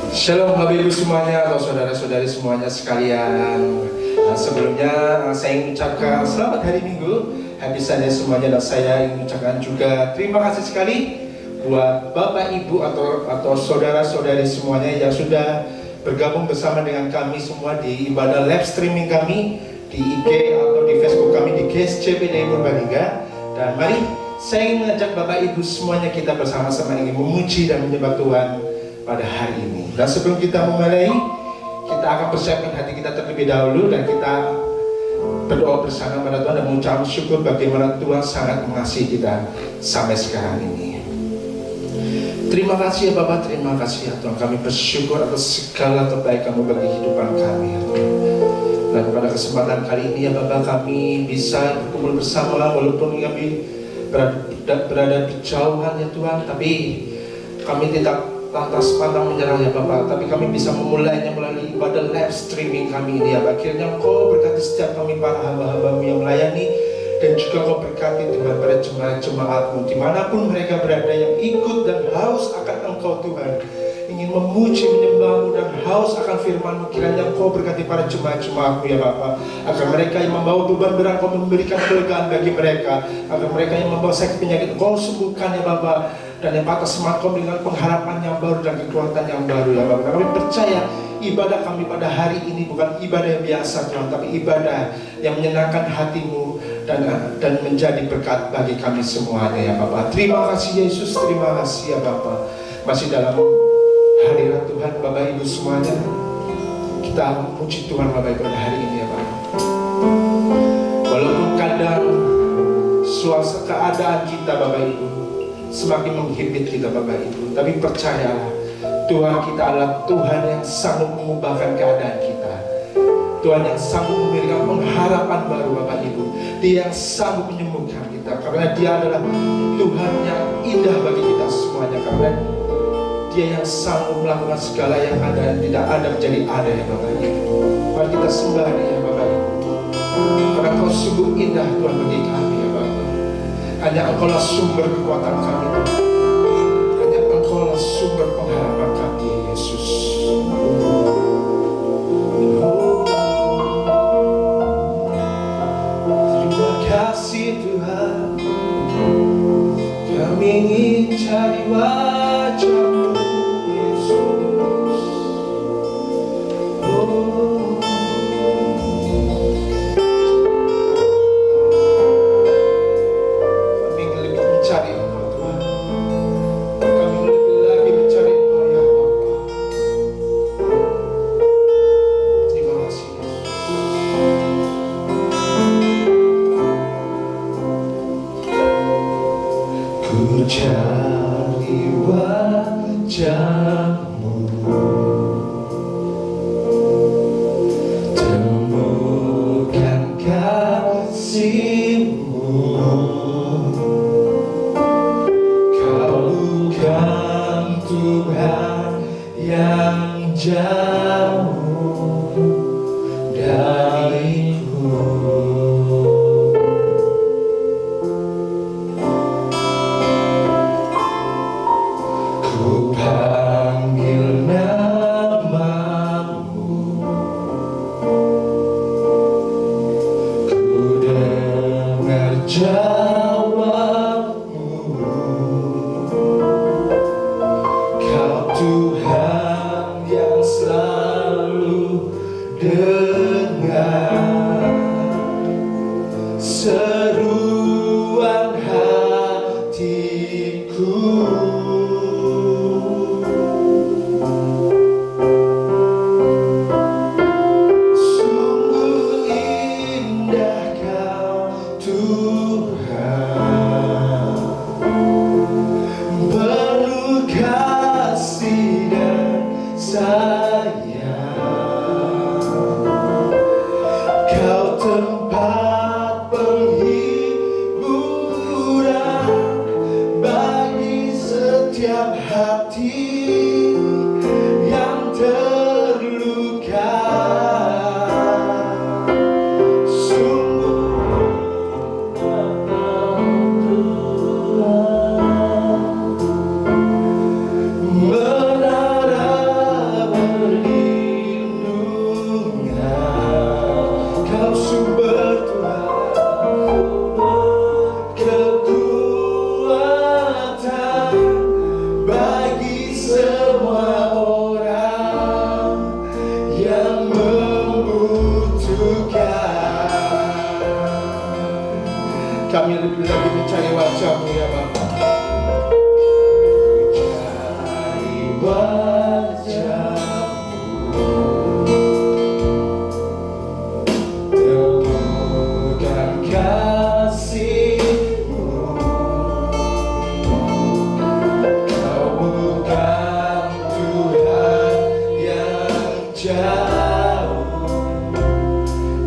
Shalom Bapak Ibu semuanya atau saudara-saudari semuanya sekalian. Sebelumnya saya ingin ucapkan selamat hari Minggu, Happy Sunday semuanya, dan saya ingin ucapkan juga terima kasih sekali buat Bapak Ibu atau saudara-saudari semuanya yang sudah bergabung bersama dengan kami semua di ibadah live streaming kami di IG atau di Facebook kami di GSCPD Purbalingga. Dan mari saya ingin mengajak Bapak Ibu semuanya kita bersama-sama ingin memuji dan menyembah Tuhan pada hari ini. Dan sebelum kita memulai, kita akan persiapkan hati kita terlebih dahulu dan kita berdoa bersama pada Tuhan dan mengucap syukur bagaimana Tuhan sangat mengasihi kita sampai sekarang ini. Terima kasih ya Bapak, terima kasih ya Tuhan. Kami bersyukur atas segala kebaikan-Mu bagi kehidupan kami ya Tuhan. Dan pada kesempatan kali ini ya Bapak, kami bisa berkumpul bersama walaupun kami berada di jauhan ya Tuhan, tapi kami tidak lantas pantang menyerah ya Bapak, tapi kami bisa memulainya melalui ibadah live streaming kami ini ya Bapak. Akhirnya Engkau berkati setiap kami para hamba-hamba-Mu yang melayani, dan juga Engkau berkati Tuhan pada jemaat-jemaat-Mu dimanapun mereka berada yang ikut dan haus akan Engkau Tuhan, ingin memuji menyembah-Mu dan haus akan firman-Mu. Kiranya Engkau berkati para jemaat-jemaat-Mu ya Bapak, agar mereka yang membawa beban berat Engkau memberikan kelegaan bagi mereka, agar mereka yang membawa sakit penyakit Engkau sembuhkan ya Bapak, dan yang patah semangat Kau dengan pengharapan yang baru dan kekuatan yang baru ya Bapak. Kami percaya ibadah kami pada hari ini bukan ibadah yang biasa Tuhan, tapi ibadah yang menyenangkan hati-Mu dan menjadi berkat bagi kami semuanya ya Bapak. Terima kasih Yesus, terima kasih ya Bapak. Masih dalam hadirat Tuhan Bapak Ibu semuanya, kita memuji Tuhan Bapak Ibu pada hari ini ya Bapak. Walaupun kadang suasana keadaan kita Bapak Ibu semakin menghimpit kita Bapak Ibu, tapi percayalah Tuhan kita adalah Tuhan yang sanggup mengubahkan keadaan kita, Tuhan yang sanggup memberikan pengharapan baru Bapak Ibu. Dia yang sanggup menyembuhkan kita, karena Dia adalah Tuhan yang indah bagi kita semuanya, karena Dia yang sanggup melakukan segala yang ada dan tidak ada menjadi ada ya Bapak Ibu. Mari kita sembah Dia Bapak Ibu, karena Kau sungguh indah Tuhan bagi kami ya Bapak. Hanya Engkau-lah sumber kekuatan kami Tuhan. Hanya Engkau-lah sumber pengharapan kami Yesus. Terima kasih Tuhan, kami ingin cari wajah-Mu Yesus. Cari wajah-Mu, temukan kasih-Mu, Kau bukan Tuhan yang jauh dariku. lebih lagi mencari wajah-Mu ya Bapa. Mencari wajah-Mu, temukan kasih-Mu. Kau bukan Tuhan yang jauh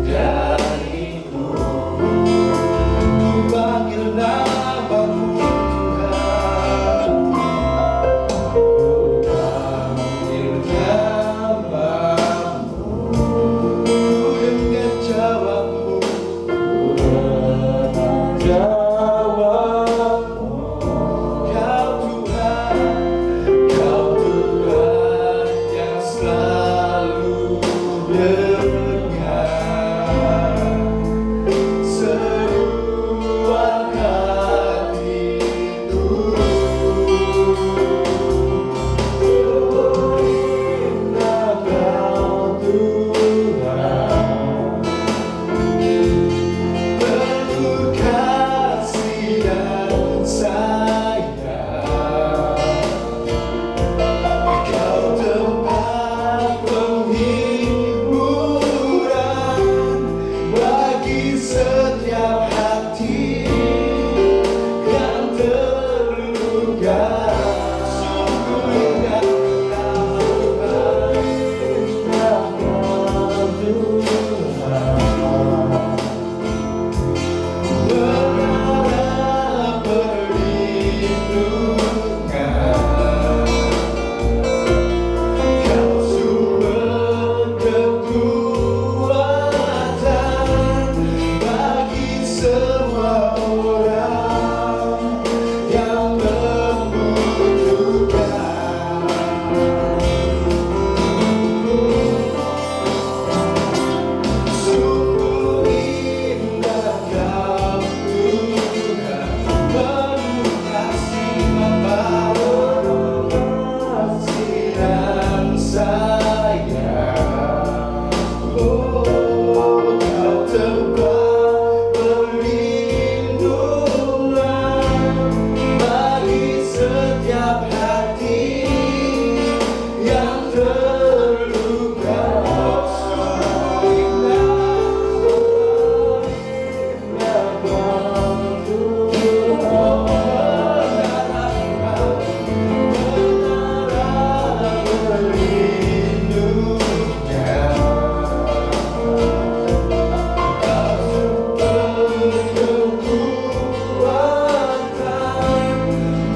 dariku. Ku panggil nama-Mu Tuhan, ku panggil nama-Mu. Ku dengar jawab-Mu, ku dengar jawab-Mu. Kau Tuhan, Kau Tuhan yang selalu dengar seruan hatiku. Oh, indah Kau Tuhan, penuh kasih dan sayang. Kau tempat penghiburan bagi setiap hati yang terluka. Sungguh indah Kau Tuhan, menara perlindungan. Kau sumber kekuatan bagi semua orang yang membutuhkan. Sungguh indah Kau Tuhan, penuh kasih Bapa, kasih dan sayang. Oh, Kau tempat perlindungan bagi setiap hati yang terluka. Sungguh indah Kau Tuhan, menara perlindungan. Kau sumber kekuatan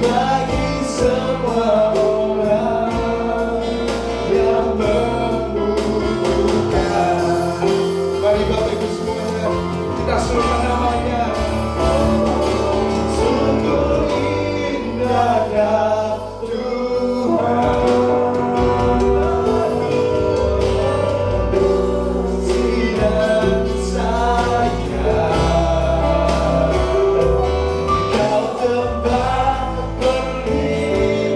bagi semua orang yang membutuhkan. Mari Bapak Ibu semuanya, kita serukan namanya. Sungguh indah Kau Tuhan, kasih dan sayang. Kau tempat perlindungan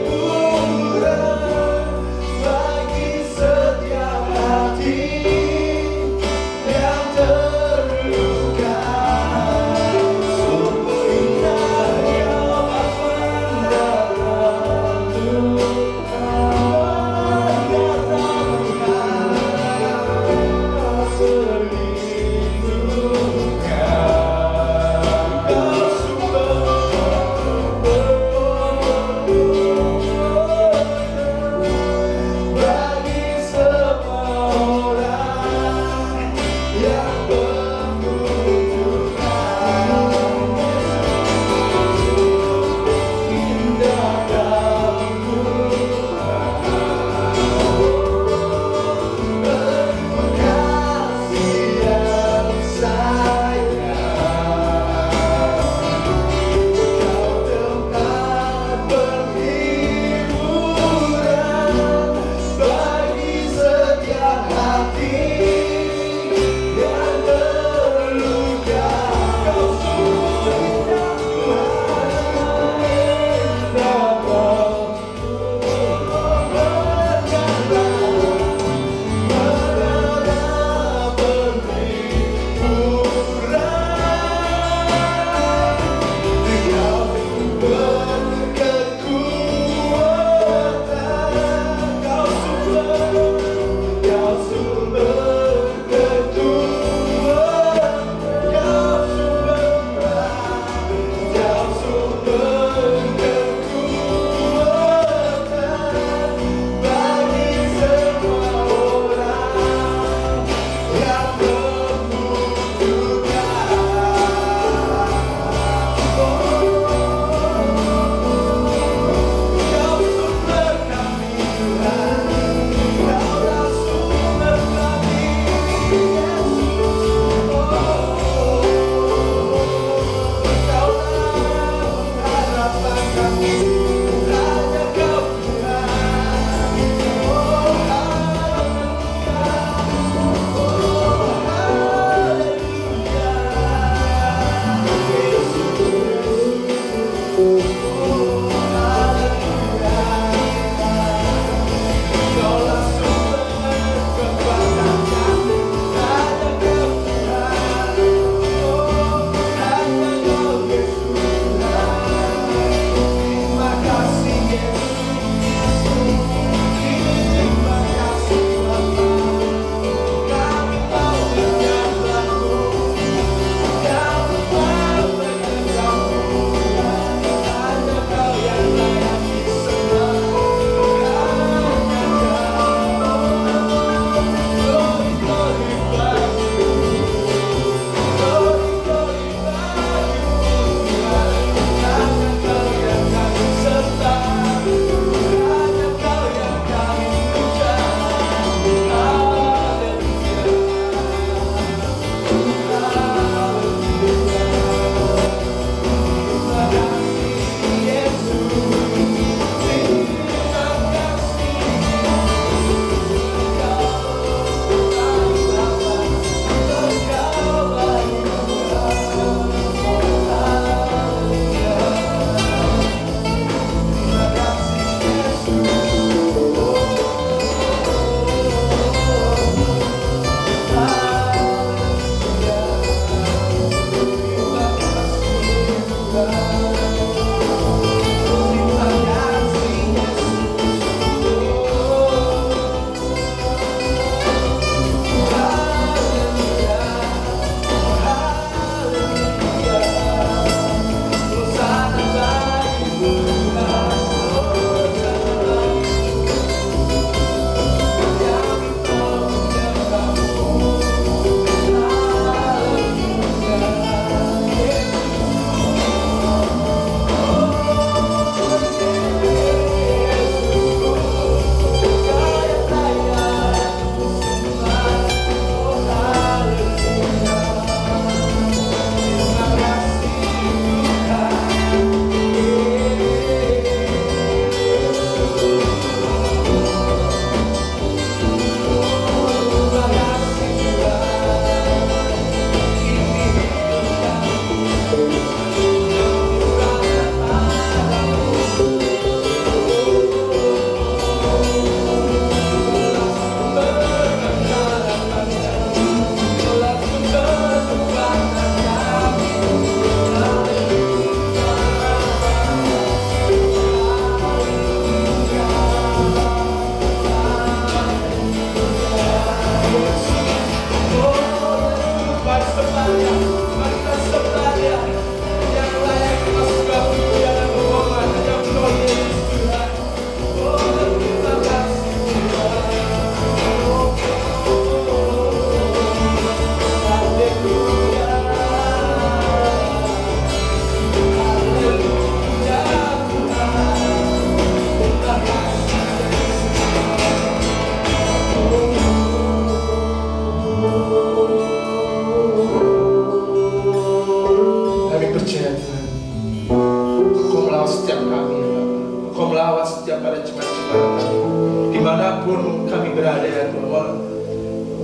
para jemaat-jemaat kami. Dimanapun kami berada ya Tuhan,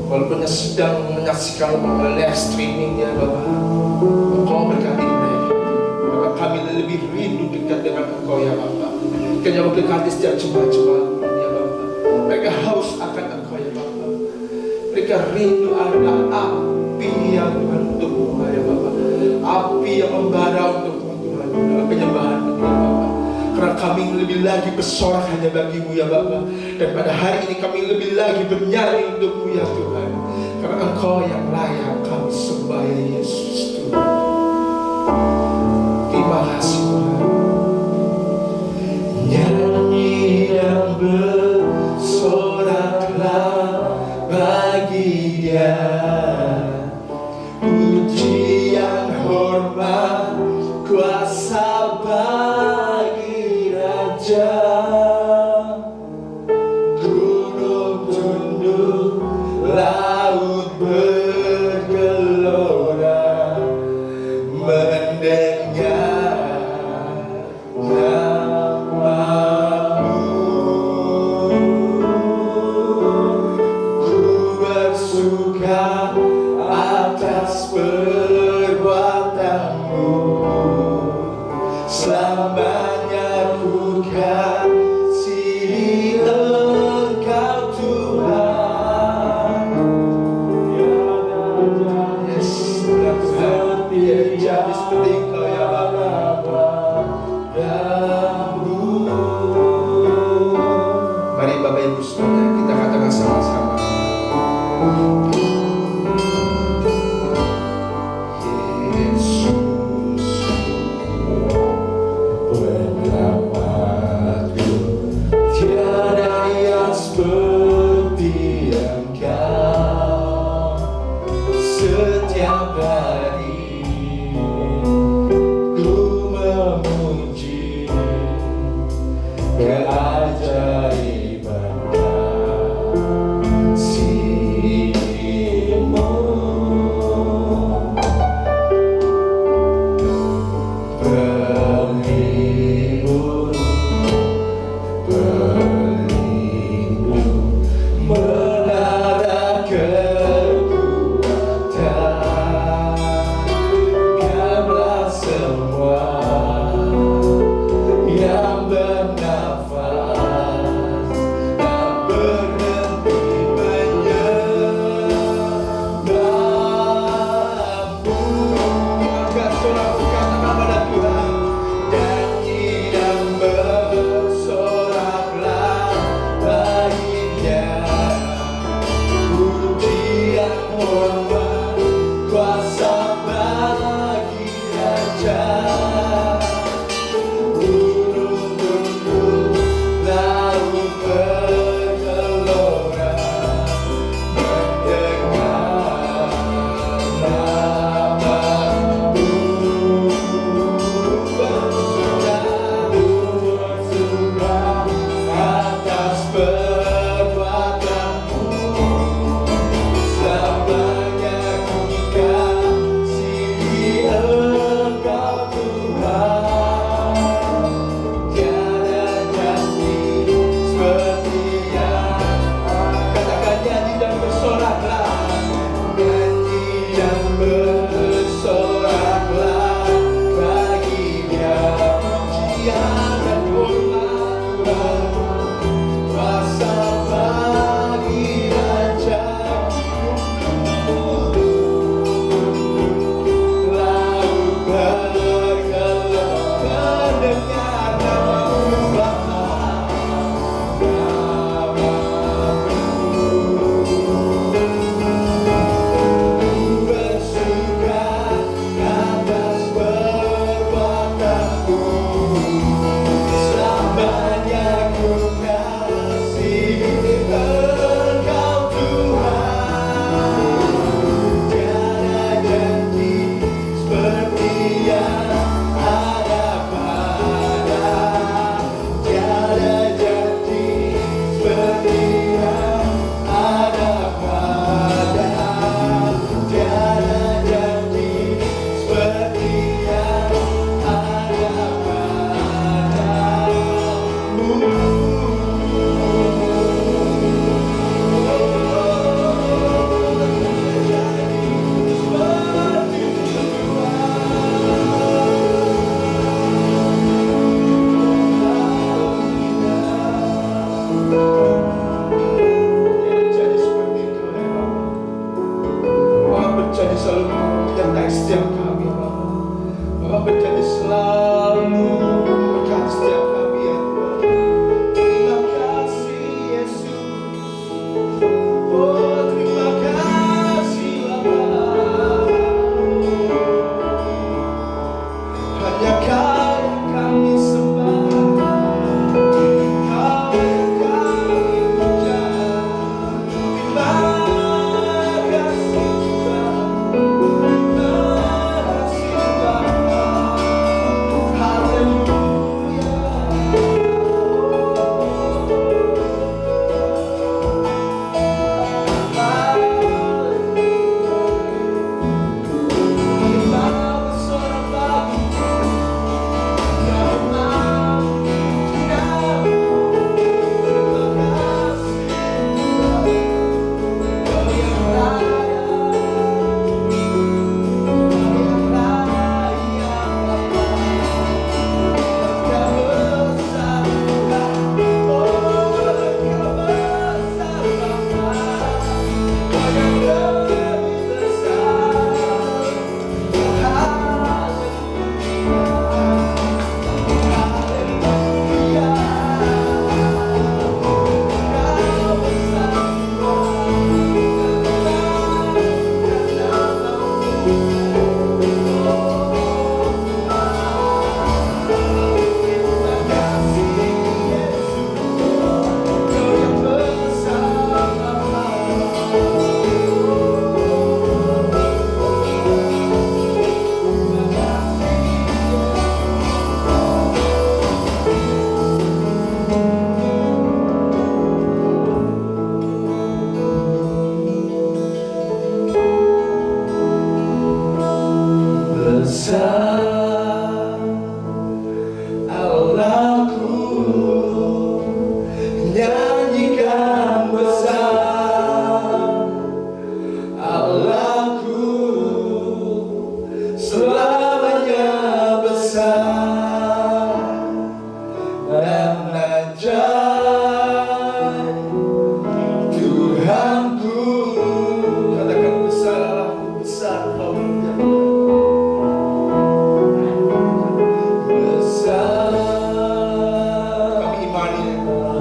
walaupun sedang menyaksikan live streaming ya Bapa, Engkau berkati mereka. Karena kami lebih rindu dekat dengan Engkau ya Bapa. Kau berkati setiap jemaat-jemaat ya Bapa. Mereka haus akan Engkau ya Bapa. Mereka rindu ada api yang Tuhan untukmu ya Bapa. Api yang membara untukmu Tuhan dalam penyembahan ya Bapa. Karena kami lebih lagi bersorak hanya bagimu ya Bapa. Dan pada hari ini kami lebih lagi bernyanyi untukmu ya Tuhan. Karena Engkau yang layak kami sembah ya Yesus Tuhan. Terima kasih Tuhan. Nyanyi dan bersoraklah bagi Dia. Pujian hormat kuasa bagi Raja. Gunung tunduk, laut bergelora, mendengar namamu. Ku bersuka atas perbuatanmu, selamanya ku kasihi Engkau Tuhan. Yes, Tuhan, jadi seperti Engkau ya Bapa. Mari Bapak Ibu semuanya kita katakan sama-sama. Setiap hari ku memuji keajaiban kasih-Mu. Penghibur, pelindung, menara kekuatan, Dialah semua yang bernafas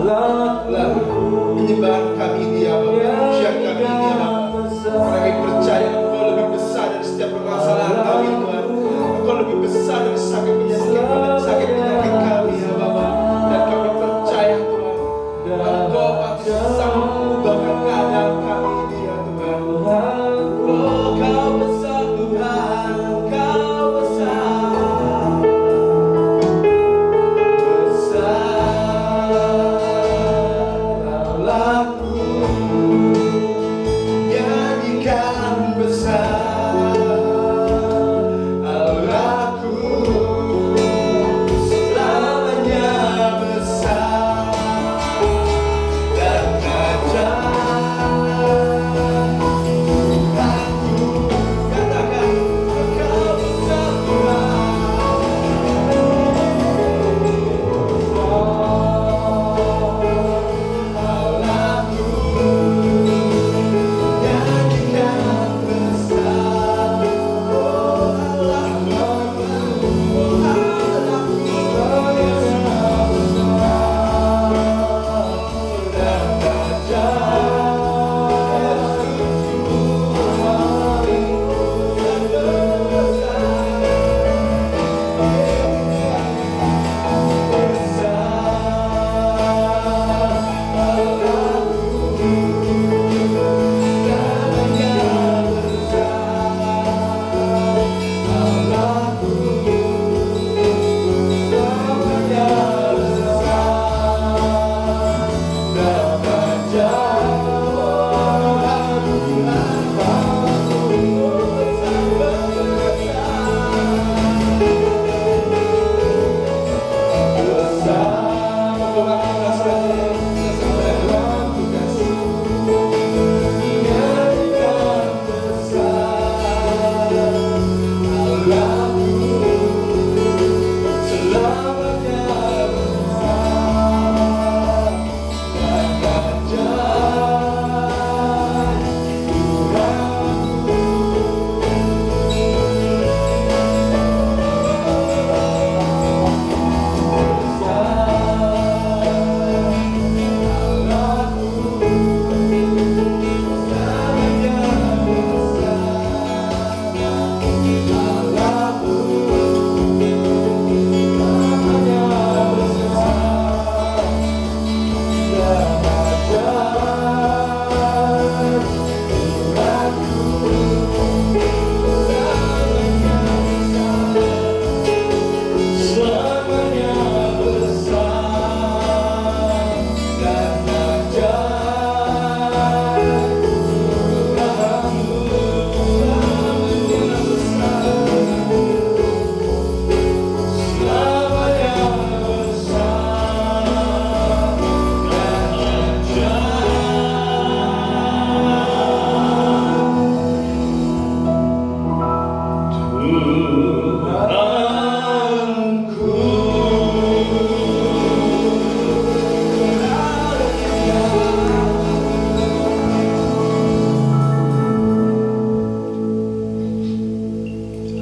Penyembahan kami ini ya Bapa, pujian kami ini ya Bapa. Karena kami percaya Engkau lebih besar dari setiap permasalahan kami Tuhan. Engkau lebih besar dari sakit penyakit kami ya Bapa. Dan kami percaya Tuhan, Engkau pasti sanggup mengubahkan keadaan kami ini ya Tuhan. Oh, Kau besar Tuhan, Kau besar. Besar Allahku, nyanyikan besar Allahku, selamanya besar dan ajaib. Aku katakan Engkau besar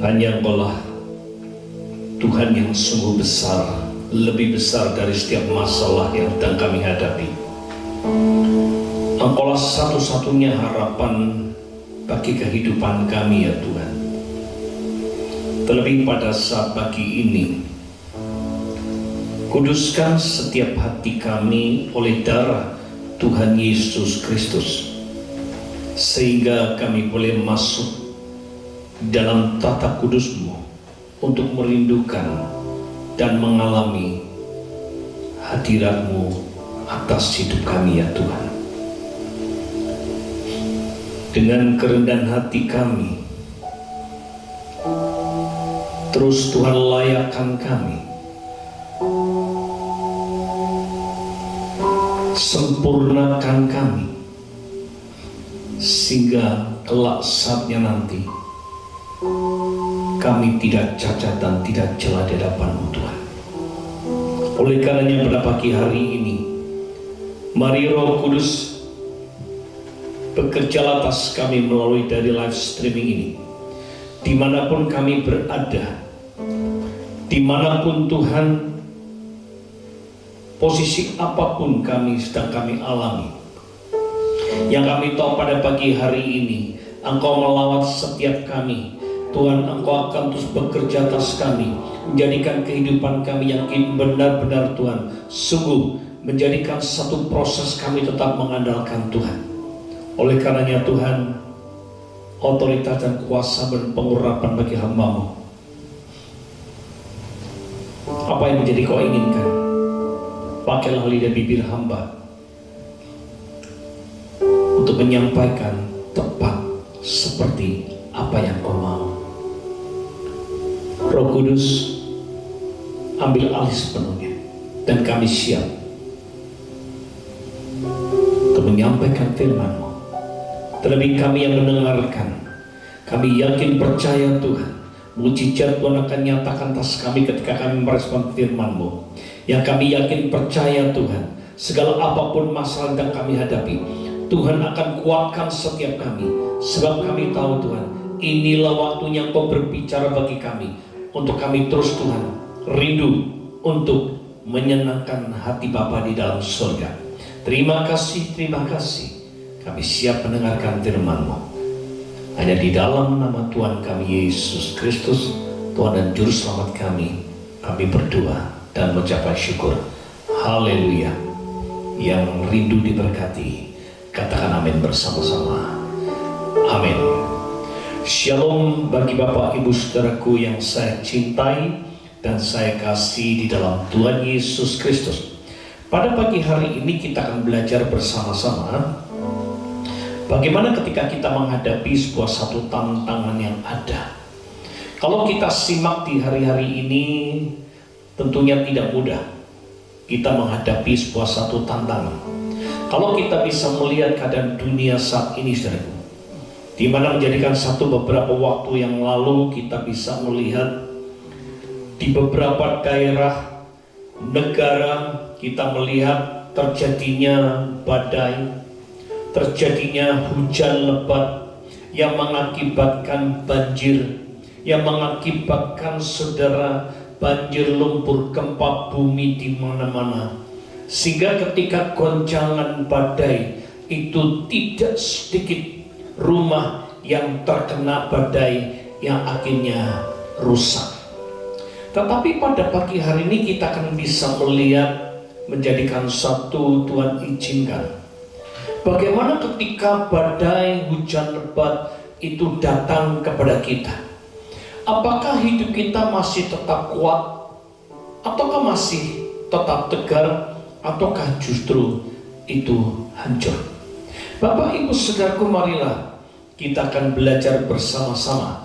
Hanya Engkaulah Tuhan yang sungguh besar, lebih besar dari setiap masalah yang sedang kami hadapi. Engkaulah satu-satunya harapan bagi kehidupan kami ya Tuhan. Terlebih pada saat pagi ini, kuduskan setiap hati kami oleh darah Tuhan Yesus Kristus, sehingga kami boleh masuk dalam tata kudus-Mu untuk merindukan dan mengalami hadirat-Mu atas hidup kami ya Tuhan. Dengan kerendahan hati kami, terus Tuhan layakkan kami, sempurnakan kami, sehingga kelak saatnya nanti kami tidak cacat dan tidak celah di hadapan-Mu Tuhan. Oleh karenanya pada pagi hari ini, mari Roh Kudus bekerja atas kami melalui dari live streaming ini. Dimanapun kami berada, dimanapun Tuhan posisi apapun sedang kami alami. Yang kami tahu pada pagi hari ini, Engkau melawat setiap kami. Tuhan, Engkau akan terus bekerja atas kami, menjadikan kehidupan kami yang benar-benar Tuhan, sungguh menjadikan satu proses kami tetap mengandalkan Tuhan. Oleh karenanya Tuhan, otoritas dan kuasa dan pengurapan bagi hamba-Mu. Apa yang menjadi Kau inginkan, pakailah lidah bibir hamba untuk menyampaikan tepat seperti apa yang Kau mau. Roh Kudus, ambil alih sepenuhnya, dan kami siap untuk menyampaikan firman-Mu. Terlebih kami yang mendengarkan, kami yakin percaya Tuhan, mujizat Tuhan akan nyatakan atas kami ketika kami merespon firman-Mu. Yang kami yakin percaya Tuhan, segala apapun masalah yang kami hadapi, Tuhan akan kuatkan setiap kami. Sebab kami tahu Tuhan, inilah waktunya Kau berbicara bagi kami, untuk kami terus Tuhan rindu untuk menyenangkan hati Bapa di dalam surga. Terima kasih, kami siap mendengarkan firman-Mu. Hanya di dalam nama Tuhan kami Yesus Kristus, Tuhan dan Juru Selamat kami berdoa dan mengucapkan syukur. Haleluya. Yang rindu diberkati, katakan amin bersama-sama. Amin. Shalom bagi Bapak Ibu Saudaraku yang saya cintai dan saya kasih di dalam Tuhan Yesus Kristus. Pada pagi hari ini kita akan belajar bersama-sama bagaimana ketika kita menghadapi satu tantangan yang ada. Kalau kita simak di hari-hari ini, tentunya tidak mudah kita menghadapi satu tantangan. Kalau kita bisa melihat keadaan dunia saat ini, saudaraku, di mana menjadikan beberapa waktu yang lalu kita bisa melihat di beberapa daerah negara kita melihat terjadinya badai, terjadinya hujan lebat yang mengakibatkan banjir, yang mengakibatkan saudara banjir, lumpur, gempa bumi di mana-mana. Sehingga ketika goncangan badai itu tidak sedikit rumah yang terkena badai yang akhirnya rusak. Tetapi pada pagi hari ini kita akan bisa melihat, menjadikan satu Tuhan izinkan, bagaimana ketika badai hujan lebat itu datang kepada kita, apakah hidup kita masih tetap kuat, ataukah masih tetap tegar, ataukah justru itu hancur? Bapak Ibu Saudaraku, marilah kita akan belajar bersama-sama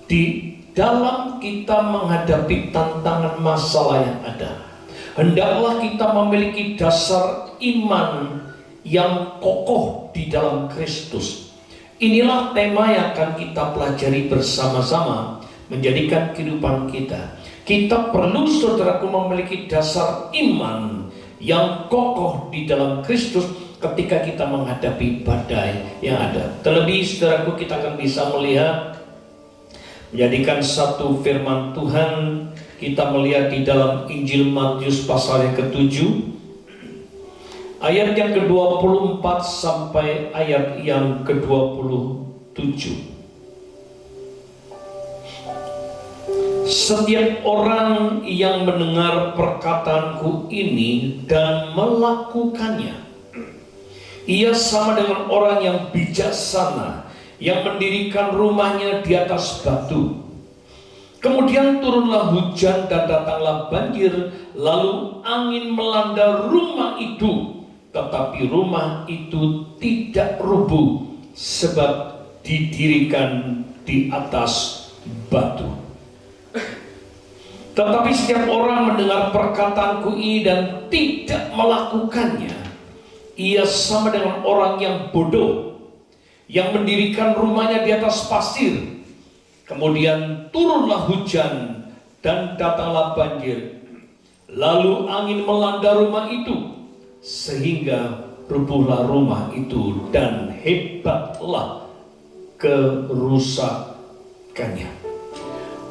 di dalam kita menghadapi tantangan masalah yang ada. Hendaklah kita memiliki dasar iman yang kokoh di dalam Kristus. Inilah tema yang akan kita pelajari bersama-sama, menjadikan kehidupan kita. Kita perlu, saudaraku, memiliki dasar iman yang kokoh di dalam Kristus ketika kita menghadapi badai yang ada. Terlebih, saudaraku, kita akan bisa melihat, menjadikan satu firman Tuhan, kita melihat di dalam Injil Matius pasal yang ke-7, ayat yang ke-24 sampai ayat yang ke-27. Setiap orang yang mendengar perkataanku ini dan melakukannya, ia sama dengan orang yang bijaksana yang mendirikan rumahnya di atas batu. Kemudian turunlah hujan dan datanglah banjir, lalu angin melanda rumah itu, tetapi rumah itu tidak rubuh sebab didirikan di atas batu. Tetapi setiap orang mendengar perkataanku ini dan tidak melakukannya, ia sama dengan orang yang bodoh yang mendirikan rumahnya di atas pasir. Kemudian turunlah hujan dan datanglah banjir, lalu angin melanda rumah itu sehingga rubuhlah rumah itu dan hebatlah kerusakannya.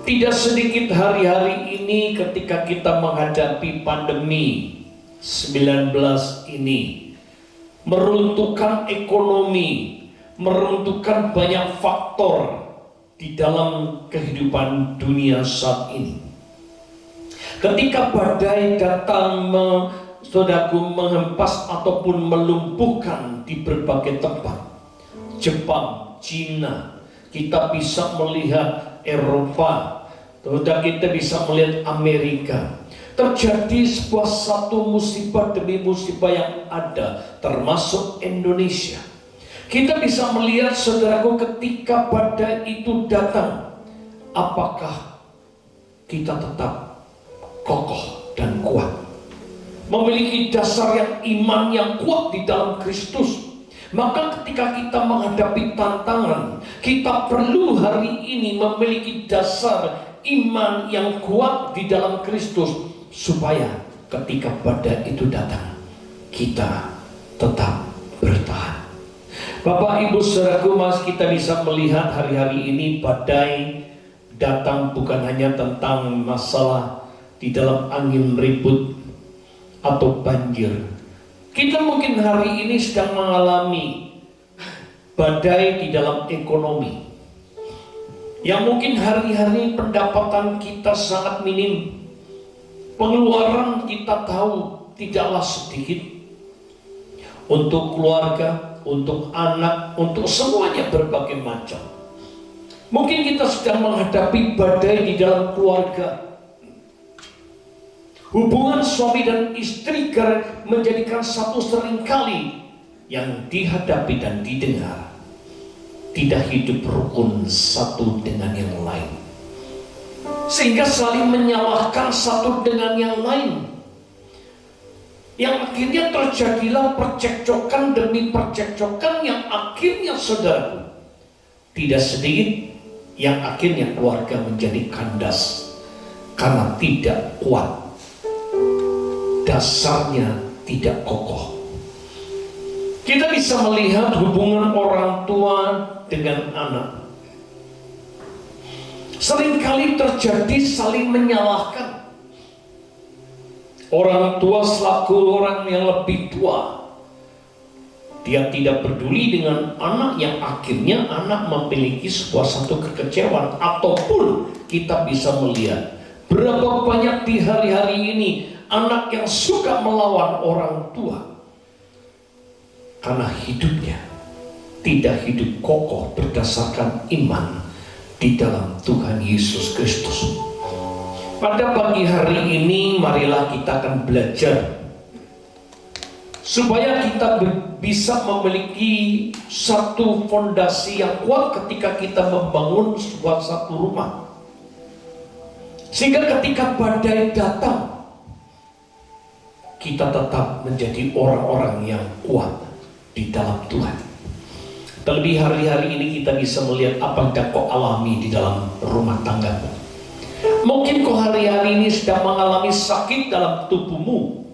Tidak sedikit hari-hari ini ketika kita menghadapi pandemi, ini meruntuhkan ekonomi, meruntuhkan banyak faktor di dalam kehidupan dunia saat ini. Ketika badai datang saudaraku menghempas ataupun melumpuhkan di berbagai tempat, Jepang, Cina, kita bisa melihat Eropa, kita bisa melihat Amerika. Terjadi sebuah satu musibah demi musibah yang ada, termasuk Indonesia. Kita bisa melihat saudaraku ketika badai itu datang, apakah kita tetap kokoh dan kuat, memiliki dasar yang iman yang kuat di dalam Kristus. Maka ketika kita menghadapi tantangan, kita perlu hari ini memiliki dasar iman yang kuat di dalam Kristus, supaya ketika badai itu datang, kita tetap bertahan. Bapak Ibu saudaraku, mas, kita bisa melihat hari-hari ini badai datang bukan hanya tentang masalah di dalam angin ribut atau banjir. Kita mungkin hari ini sedang mengalami badai di dalam ekonomi, yang mungkin hari-hari pendapatan kita sangat minim. Pengeluaran kita tahu tidaklah sedikit. Untuk keluarga, untuk anak, untuk semuanya berbagai macam. Mungkin kita sedang menghadapi badai di dalam keluarga. Hubungan suami dan istri menjadikan satu seringkali yang dihadapi dan didengar tidak hidup rukun satu dengan yang lain, sehingga saling menyalahkan satu dengan yang lain, yang akhirnya terjadilah percekcokan demi percekcokan, yang akhirnya saudaraku tidak sedikit yang akhirnya keluarga menjadi kandas karena tidak kuat, dasarnya tidak kokoh. Kita bisa melihat hubungan orang tua dengan anak. Seringkali terjadi saling menyalahkan. Orang tua selaku orang yang lebih tua, dia tidak peduli dengan anak, yang akhirnya anak memiliki sebuah satu kekecewaan. Ataupun kita bisa melihat berapa banyak di hari-hari ini anak yang suka melawan orang tua karena hidupnya tidak hidup kokoh berdasarkan iman di dalam Tuhan Yesus Kristus. Pada pagi hari ini marilah kita akan belajar supaya kita bisa memiliki satu fondasi yang kuat ketika kita membangun sebuah satu rumah, sehingga ketika badai datang kita tetap menjadi orang-orang yang kuat di dalam Tuhan. Terlebih hari-hari ini kita bisa melihat apa yang kau alami di dalam rumah tanggamu. Mungkin kau hari-hari ini sedang mengalami sakit dalam tubuhmu.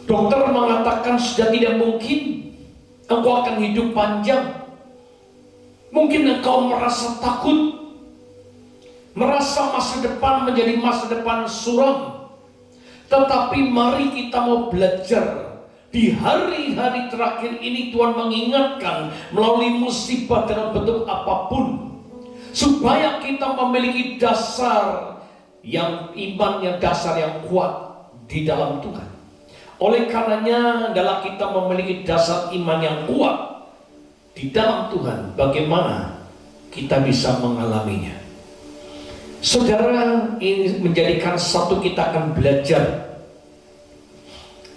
Dokter mengatakan sudah tidak mungkin engkau akan hidup panjang. Mungkin engkau merasa takut, merasa masa depan menjadi masa depan suram. Tetapi mari kita mau belajar. Di hari-hari terakhir ini Tuhan mengingatkan melalui musibah dalam bentuk apapun, supaya kita memiliki dasar yang imannya, dasar yang kuat di dalam Tuhan. Oleh karenanya adalah kita memiliki dasar iman yang kuat di dalam Tuhan. Bagaimana kita bisa mengalaminya? Saudara, ini menjadikan satu kita akan belajar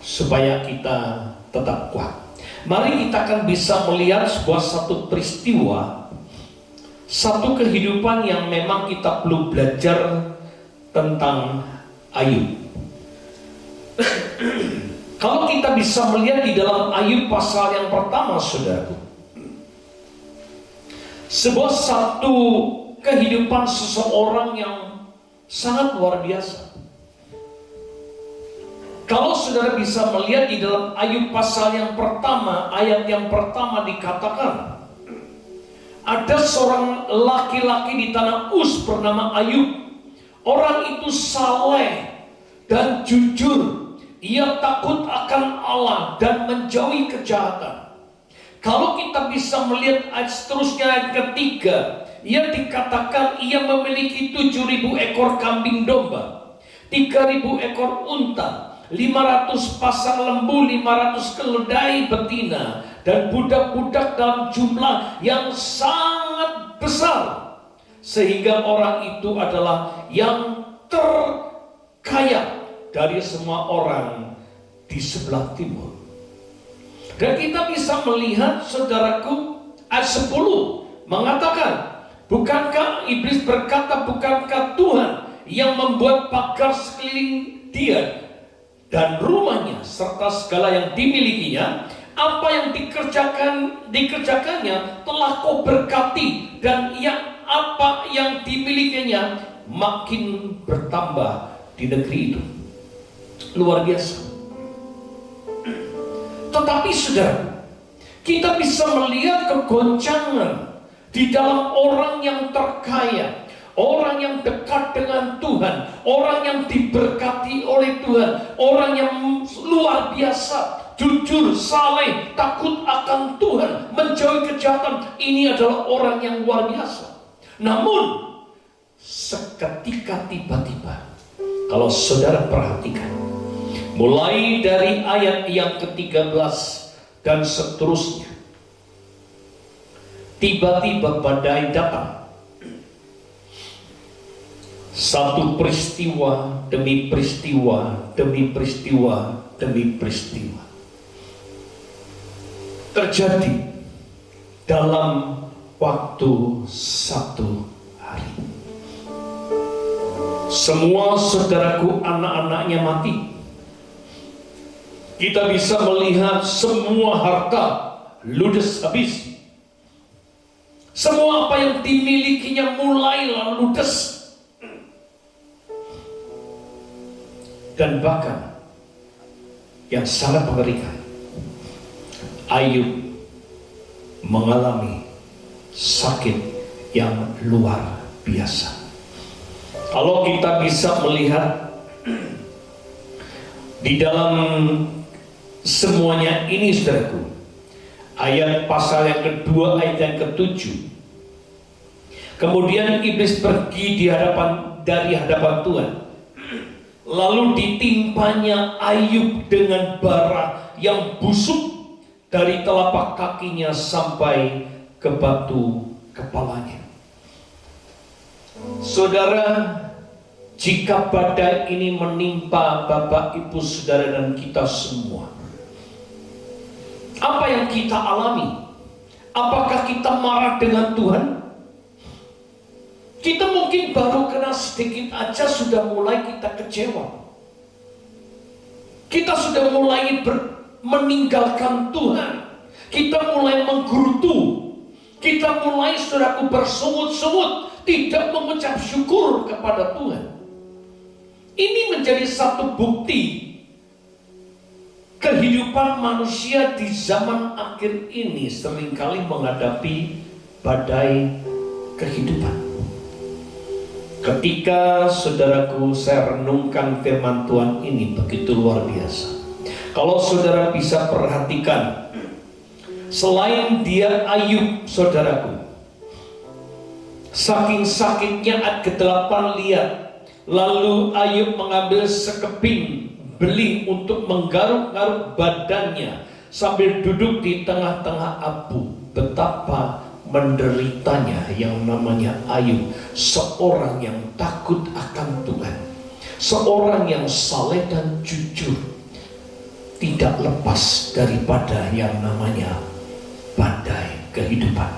supaya kita tetap kuat. Mari kita akan bisa melihat sebuah satu peristiwa, satu kehidupan yang memang kita perlu belajar tentang Ayub. Kalau kita bisa melihat di dalam Ayub pasal yang pertama, saudaraku, sebuah satu kehidupan seseorang yang sangat luar biasa. Kalau saudara bisa melihat di dalam Ayub pasal yang pertama, ayat yang pertama dikatakan, ada seorang laki-laki di tanah Uz bernama Ayub. Orang itu saleh dan jujur. ia takut akan Allah dan menjauhi kejahatan. Kalau kita bisa melihat ayat seterusnya, ayat ketiga, ia dikatakan ia memiliki 7.000 ekor kambing domba, 3.000 ekor unta, 500 pasang lembu, 500 keledai betina, dan budak-budak dalam jumlah yang sangat besar, sehingga orang itu adalah yang terkaya dari semua orang di sebelah timur. Dan kita bisa melihat, saudaraku, ayat 10 mengatakan, bukankah iblis berkata, bukankah Tuhan yang membuat pagar sekeliling dia dan rumahnya serta segala yang dimilikinya? Apa yang dikerjakannya telah kau berkati, dan apa yang dimilikinya makin bertambah di negeri itu. Luar biasa. Tetapi saudara, kita bisa melihat kegoncangan di dalam orang yang terkaya, orang yang dekat dengan Tuhan, orang yang diberkati oleh Tuhan, orang yang luar biasa, jujur, saleh, takut akan Tuhan, menjauhi kejahatan. Ini adalah orang yang luar biasa. Namun seketika tiba-tiba, kalau saudara perhatikan, mulai dari ayat yang ke-13 dan seterusnya, tiba-tiba badai datang. Satu peristiwa demi peristiwa, demi peristiwa, demi peristiwa terjadi dalam waktu satu hari. Semua saudaraku, anak-anaknya mati. Kita bisa melihat semua harta ludes habis. Semua apa yang dimilikinya mulai lalu ludes. Dan bahkan yang sangat mengerikan, Ayub mengalami sakit yang luar biasa. Kalau kita bisa melihat di dalam semuanya ini, saudaraku, ayat pasal yang kedua, ayat yang ke-7, kemudian iblis pergi dari hadapan Tuhan, lalu ditimpanya Ayub dengan bara yang busuk dari telapak kakinya sampai ke batu kepalanya. Saudara, jika badai ini menimpa Bapak, Ibu, Saudara, dan kita semua, apa yang kita alami? Apakah kita marah dengan Tuhan? Kita mungkin baru kena sedikit aja sudah mulai kita kecewa. Kita sudah mulai meninggalkan Tuhan. Kita mulai menggerutu. Kita mulai, saudaraku, bersungut-sungut, tidak mengucap syukur kepada Tuhan. Ini menjadi satu bukti kehidupan manusia di zaman akhir ini seringkali menghadapi badai kehidupan. Ketika, saudaraku, saya renungkan firman Tuhan ini begitu luar biasa. Kalau saudara bisa perhatikan, selain dia Ayub, saudaraku, saking sakitnya, ayat ke-8 lihat, lalu Ayub mengambil sekeping beling untuk menggaruk-garuk badannya sambil duduk di tengah-tengah abu. Betapa menderitanya yang namanya Ayub, seorang yang takut akan Tuhan, seorang yang saleh dan jujur, tidak lepas daripada yang namanya badai kehidupan.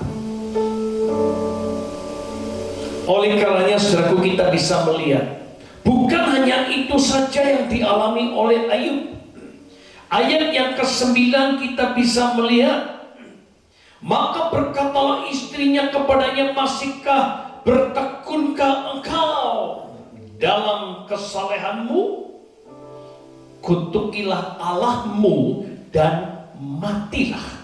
Oleh karenanya, saudaraku, kita bisa melihat bukan hanya itu saja yang dialami oleh Ayub. Ayat yang ke-9 kita bisa melihat, maka berkatalah istrinya kepadanya, masihkah bertekunkah engkau dalam kesalehanmu? Kutukilah Allahmu dan matilah.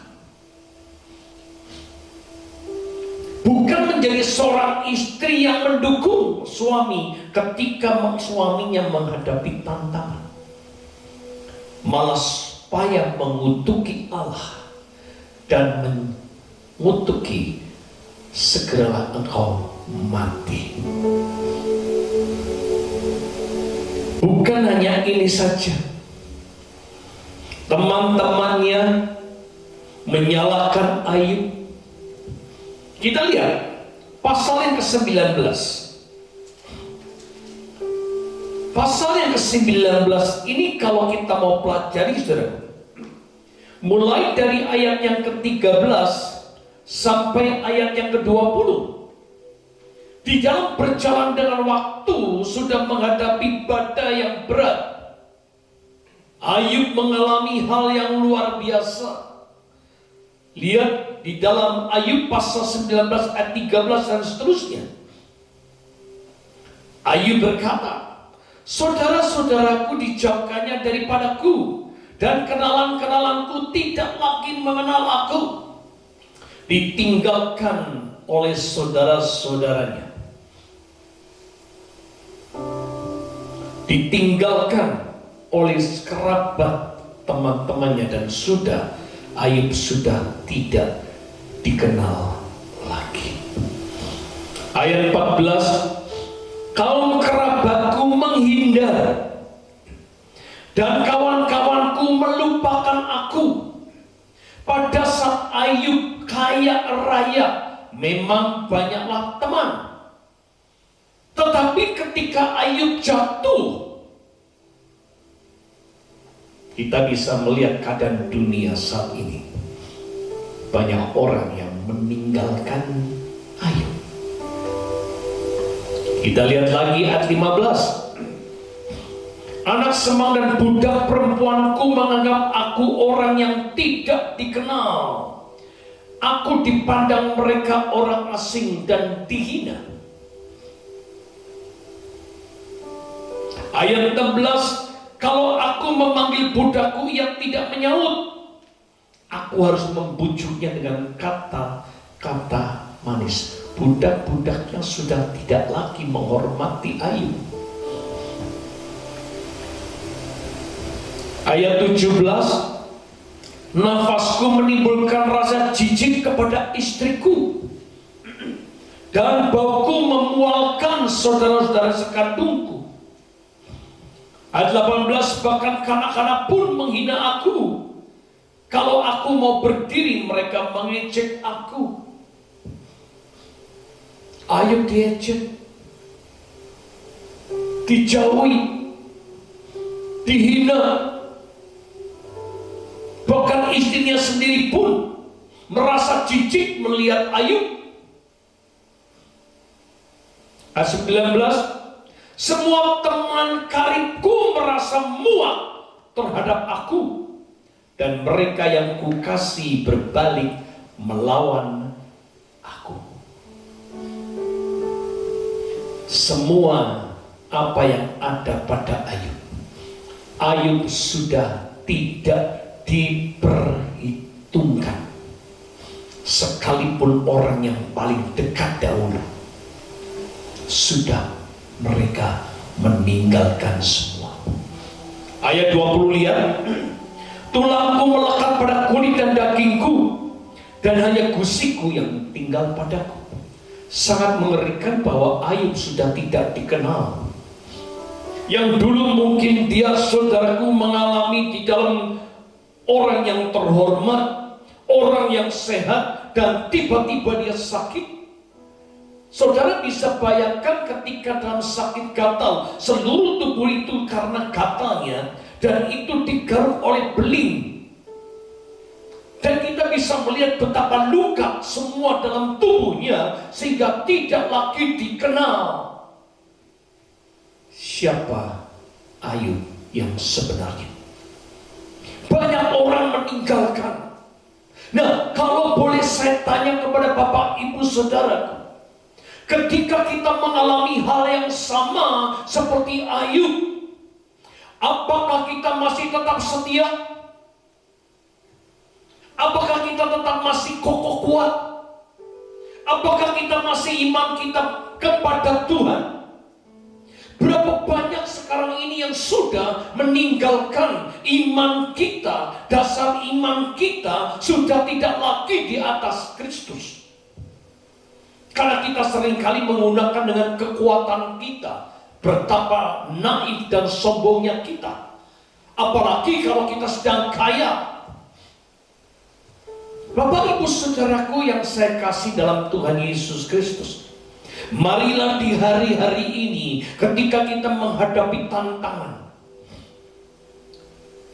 Bukan menjadi seorang istri yang mendukung suami ketika suaminya menghadapi tantangan. malas payah mengutuki Allah dan mengutuki, segeralah engkau mati. Bukan hanya ini saja, teman-temannya menyalahkan Ayub. Kita lihat pasal yang ke-19. Pasal yang ke-19 ini kalau kita mau pelajari, saudara, mulai dari ayat yang ke-13 sampai ayat yang ke-20. Di dalam berjalan dengan waktu sudah menghadapi badai yang berat. Ayub mengalami hal yang luar biasa. Lihat di dalam Ayub pasal 19 ayat 13 dan seterusnya. Ayub berkata, saudara-saudaraku dijauhkannya daripadaku, dan kenalan-kenalanku tidak lagi mengenal aku. Ditinggalkan oleh saudara-saudaranya, ditinggalkan oleh kerabat teman-temannya, dan Ayub sudah tidak dikenal lagi. Ayat 14, kaum kerabatku menghindar dan kawan-kawanku melupakan aku. Pada saat Ayub kaya raya, memang banyaklah teman. Tetapi ketika Ayub jatuh, kita bisa melihat keadaan dunia saat ini. Banyak orang yang meninggalkan Ayub. Kita lihat lagi ayat 15. Anak semang dan budak perempuanku menganggap aku orang yang tidak dikenal. Aku dipandang mereka orang asing dan dihina. Ayat 16. Kalau aku memanggil budakku yang tidak menyaut, aku harus membujuknya dengan kata-kata manis. Budak-budak yang sudah tidak lagi menghormati Ayub. Ayat 17, nafasku menimbulkan rasa jijik kepada istriku, dan bauku memualkan saudara-saudara sekandungku. Ayat 18, bahkan kanak-kanak pun menghina aku. Kalau aku mau berdiri, mereka mengejek aku. Ayub diejek, dijauhi, dihina. Bahkan istrinya sendiri pun merasa jijik melihat Ayub. Ayat 19, semua teman karibku merasa muak terhadap aku, dan mereka yang kukasihi berbalik melawan aku. Semua apa yang ada pada Ayub sudah tidak diperhitungkan. Sekalipun orang yang paling dekat dahulu, sudah mereka meninggalkan semua. Ayat 20, lihat, tulangku melekat pada kulit dan dagingku, dan hanya gusiku yang tinggal padaku. Sangat mengerikan bahwa Ayub sudah tidak dikenal. Yang dulu mungkin dia, saudaraku, mengalami di dalam orang yang terhormat, orang yang sehat, dan tiba-tiba dia sakit. Saudara bisa bayangkan ketika dalam sakit gatal, seluruh tubuh itu karena gatalnya, dan itu digaruk oleh beling. Dan kita bisa melihat betapa luka semua dalam tubuhnya, sehingga tidak lagi dikenal siapa Ayub yang sebenarnya. Banyak orang meninggalkan. Nah, kalau boleh saya tanya kepada Bapak Ibu Saudaraku, ketika kita mengalami hal yang sama seperti Ayub, apakah kita masih tetap setia? Apakah kita tetap masih kokoh kuat? Apakah kita masih iman kita kepada Tuhan? Berapa banyak sekarang ini yang sudah meninggalkan iman kita. Dasar iman kita sudah tidak lagi di atas Kristus. Karena kita seringkali menggunakan dengan kekuatan kita. Betapa naif dan sombongnya kita. Apalagi kalau kita sedang kaya. Bapak Ibu Saudaraku yang saya kasih dalam Tuhan Yesus Kristus, marilah di hari-hari ini ketika kita menghadapi tantangan,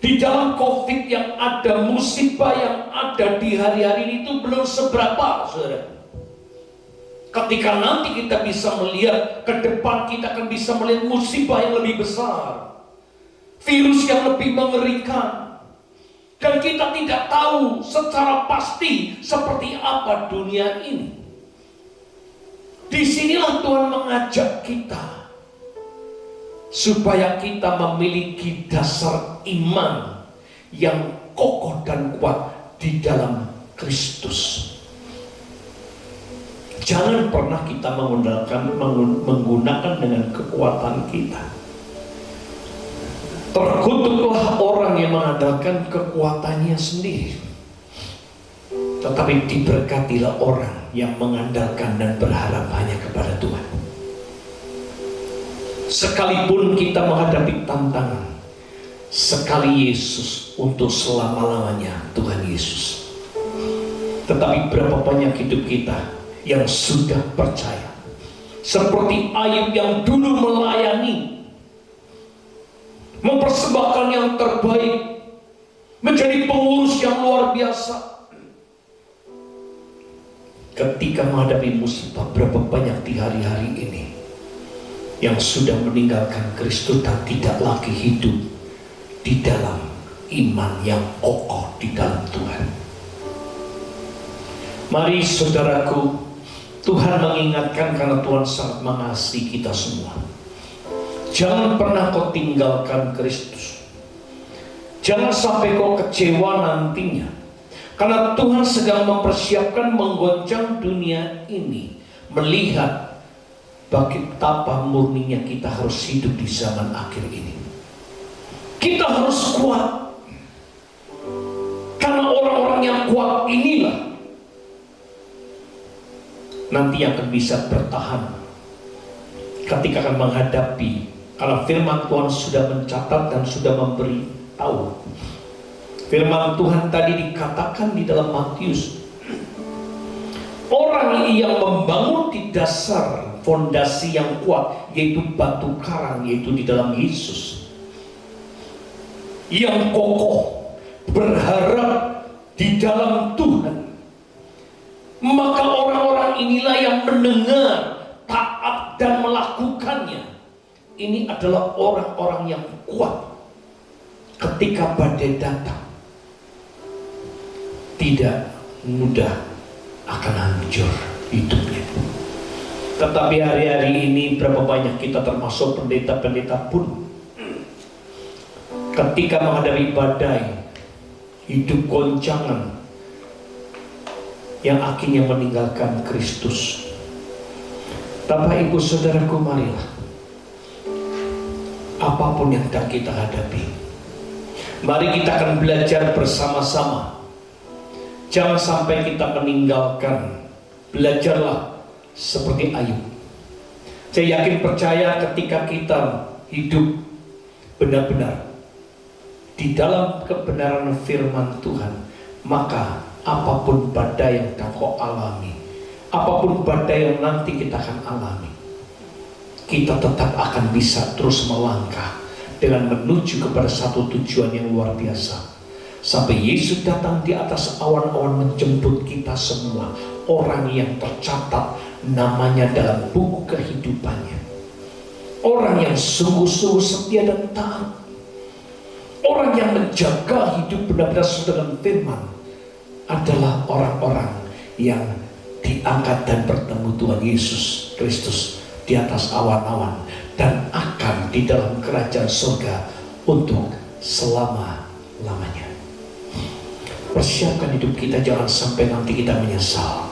di dalam COVID yang ada, musibah yang ada di hari-hari ini itu belum seberapa, saudara. Ketika nanti kita bisa melihat ke depan, kita akan bisa melihat musibah yang lebih besar, virus yang lebih mengerikan. Dan kita tidak tahu secara pasti seperti apa dunia ini. Disinilah Tuhan mengajak kita supaya kita memiliki dasar iman yang kokoh dan kuat di dalam Kristus. Jangan pernah kita menggunakan dengan kekuatan kita. Terkutuklah orang yang mengandalkan kekuatannya sendiri. Tetapi diberkatilah orang yang mengandalkan dan berharap hanya kepada Tuhan. Sekalipun kita menghadapi tantangan, sekali Yesus untuk selama-lamanya Tuhan Yesus. Tetapi berapa banyak hidup kita yang sudah percaya, seperti Ayub yang dulu melayani, mempersembahkan yang terbaik, menjadi pengurus yang luar biasa. Ketika menghadapi musibah, berapa banyak di hari-hari ini yang sudah meninggalkan Kristus dan tidak lagi hidup di dalam iman yang kokoh di dalam Tuhan. Mari saudaraku, Tuhan mengingatkan karena Tuhan sangat mengasihi kita semua. Jangan pernah kau tinggalkan Kristus. Jangan sampai kau kecewa nantinya. Karena Tuhan sedang mempersiapkan menggoncang dunia ini. Melihat betapa murninya kita harus hidup di zaman akhir ini. Kita harus kuat. Karena orang-orang yang kuat inilah nanti akan bisa bertahan ketika akan menghadapi. Karena firman Tuhan sudah mencatat dan sudah memberi tahu. Firman Tuhan tadi dikatakan di dalam Matius, orang yang membangun di dasar fondasi yang kuat, yaitu batu karang, yaitu di dalam Yesus, yang kokoh, berharap di dalam Tuhan, maka orang-orang inilah yang mendengar, taat dan melakukannya. Ini adalah orang-orang yang kuat ketika badai datang. Tidak mudah akan hancur hidupnya. Tetapi hari-hari ini berapa banyak kita termasuk pendeta-pendeta pun ketika menghadapi badai, hidup goncangan yang akhirnya meninggalkan Kristus. Bapak Ibu Saudaraku, marilah apapun yang sedang kita hadapi, mari kita akan belajar bersama-sama. Jangan sampai kita meninggalkan. Belajarlah seperti Ayub. Saya yakin percaya ketika kita hidup benar-benar di dalam kebenaran firman Tuhan, maka apapun badai yang kau alami, apapun badai yang nanti kita akan alami, kita tetap akan bisa terus melangkah dengan menuju kepada satu tujuan yang luar biasa. Sampai Yesus datang di atas awan-awan menjemput kita semua, orang yang tercatat namanya dalam buku kehidupannya, orang yang sungguh-sungguh setia dan taat, orang yang menjaga hidup benar-benar sesuai dengan firman, adalah orang-orang yang diangkat dan bertemu Tuhan Yesus Kristus di atas awan-awan dan akan di dalam kerajaan surga untuk selama-lamanya. Persiapkan hidup kita, jangan sampai nanti kita menyesal.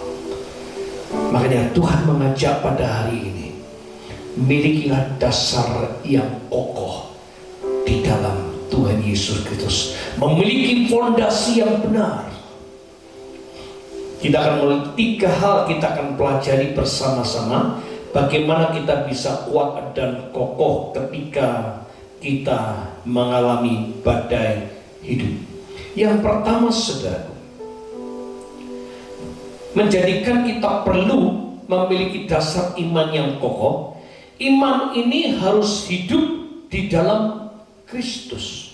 Makanya Tuhan mengajak pada hari ini, milikilah dasar yang kokoh di dalam Tuhan Yesus Kristus, memiliki fondasi yang benar. Kita akan mulai 3 hal kita akan pelajari bersama-sama, bagaimana kita bisa kuat dan kokoh ketika kita mengalami badai hidup. Yang pertama, saudaraku, menjadikan kita perlu memiliki dasar iman yang kokoh. Iman ini harus hidup di dalam Kristus.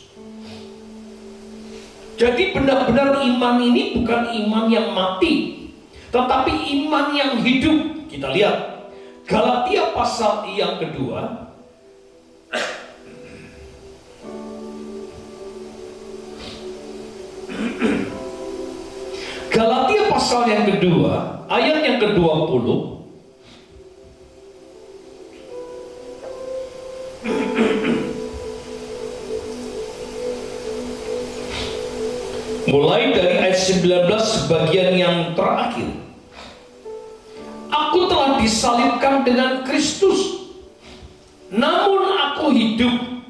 Jadi benar-benar iman ini bukan iman yang mati, tetapi iman yang hidup. Kita lihat Galatia pasal yang kedua. Galatia pasal yang kedua, ayat yang ke-20. Mulai dari ayat 19 bagian yang terakhir. Aku telah disalibkan dengan Kristus, namun aku hidup,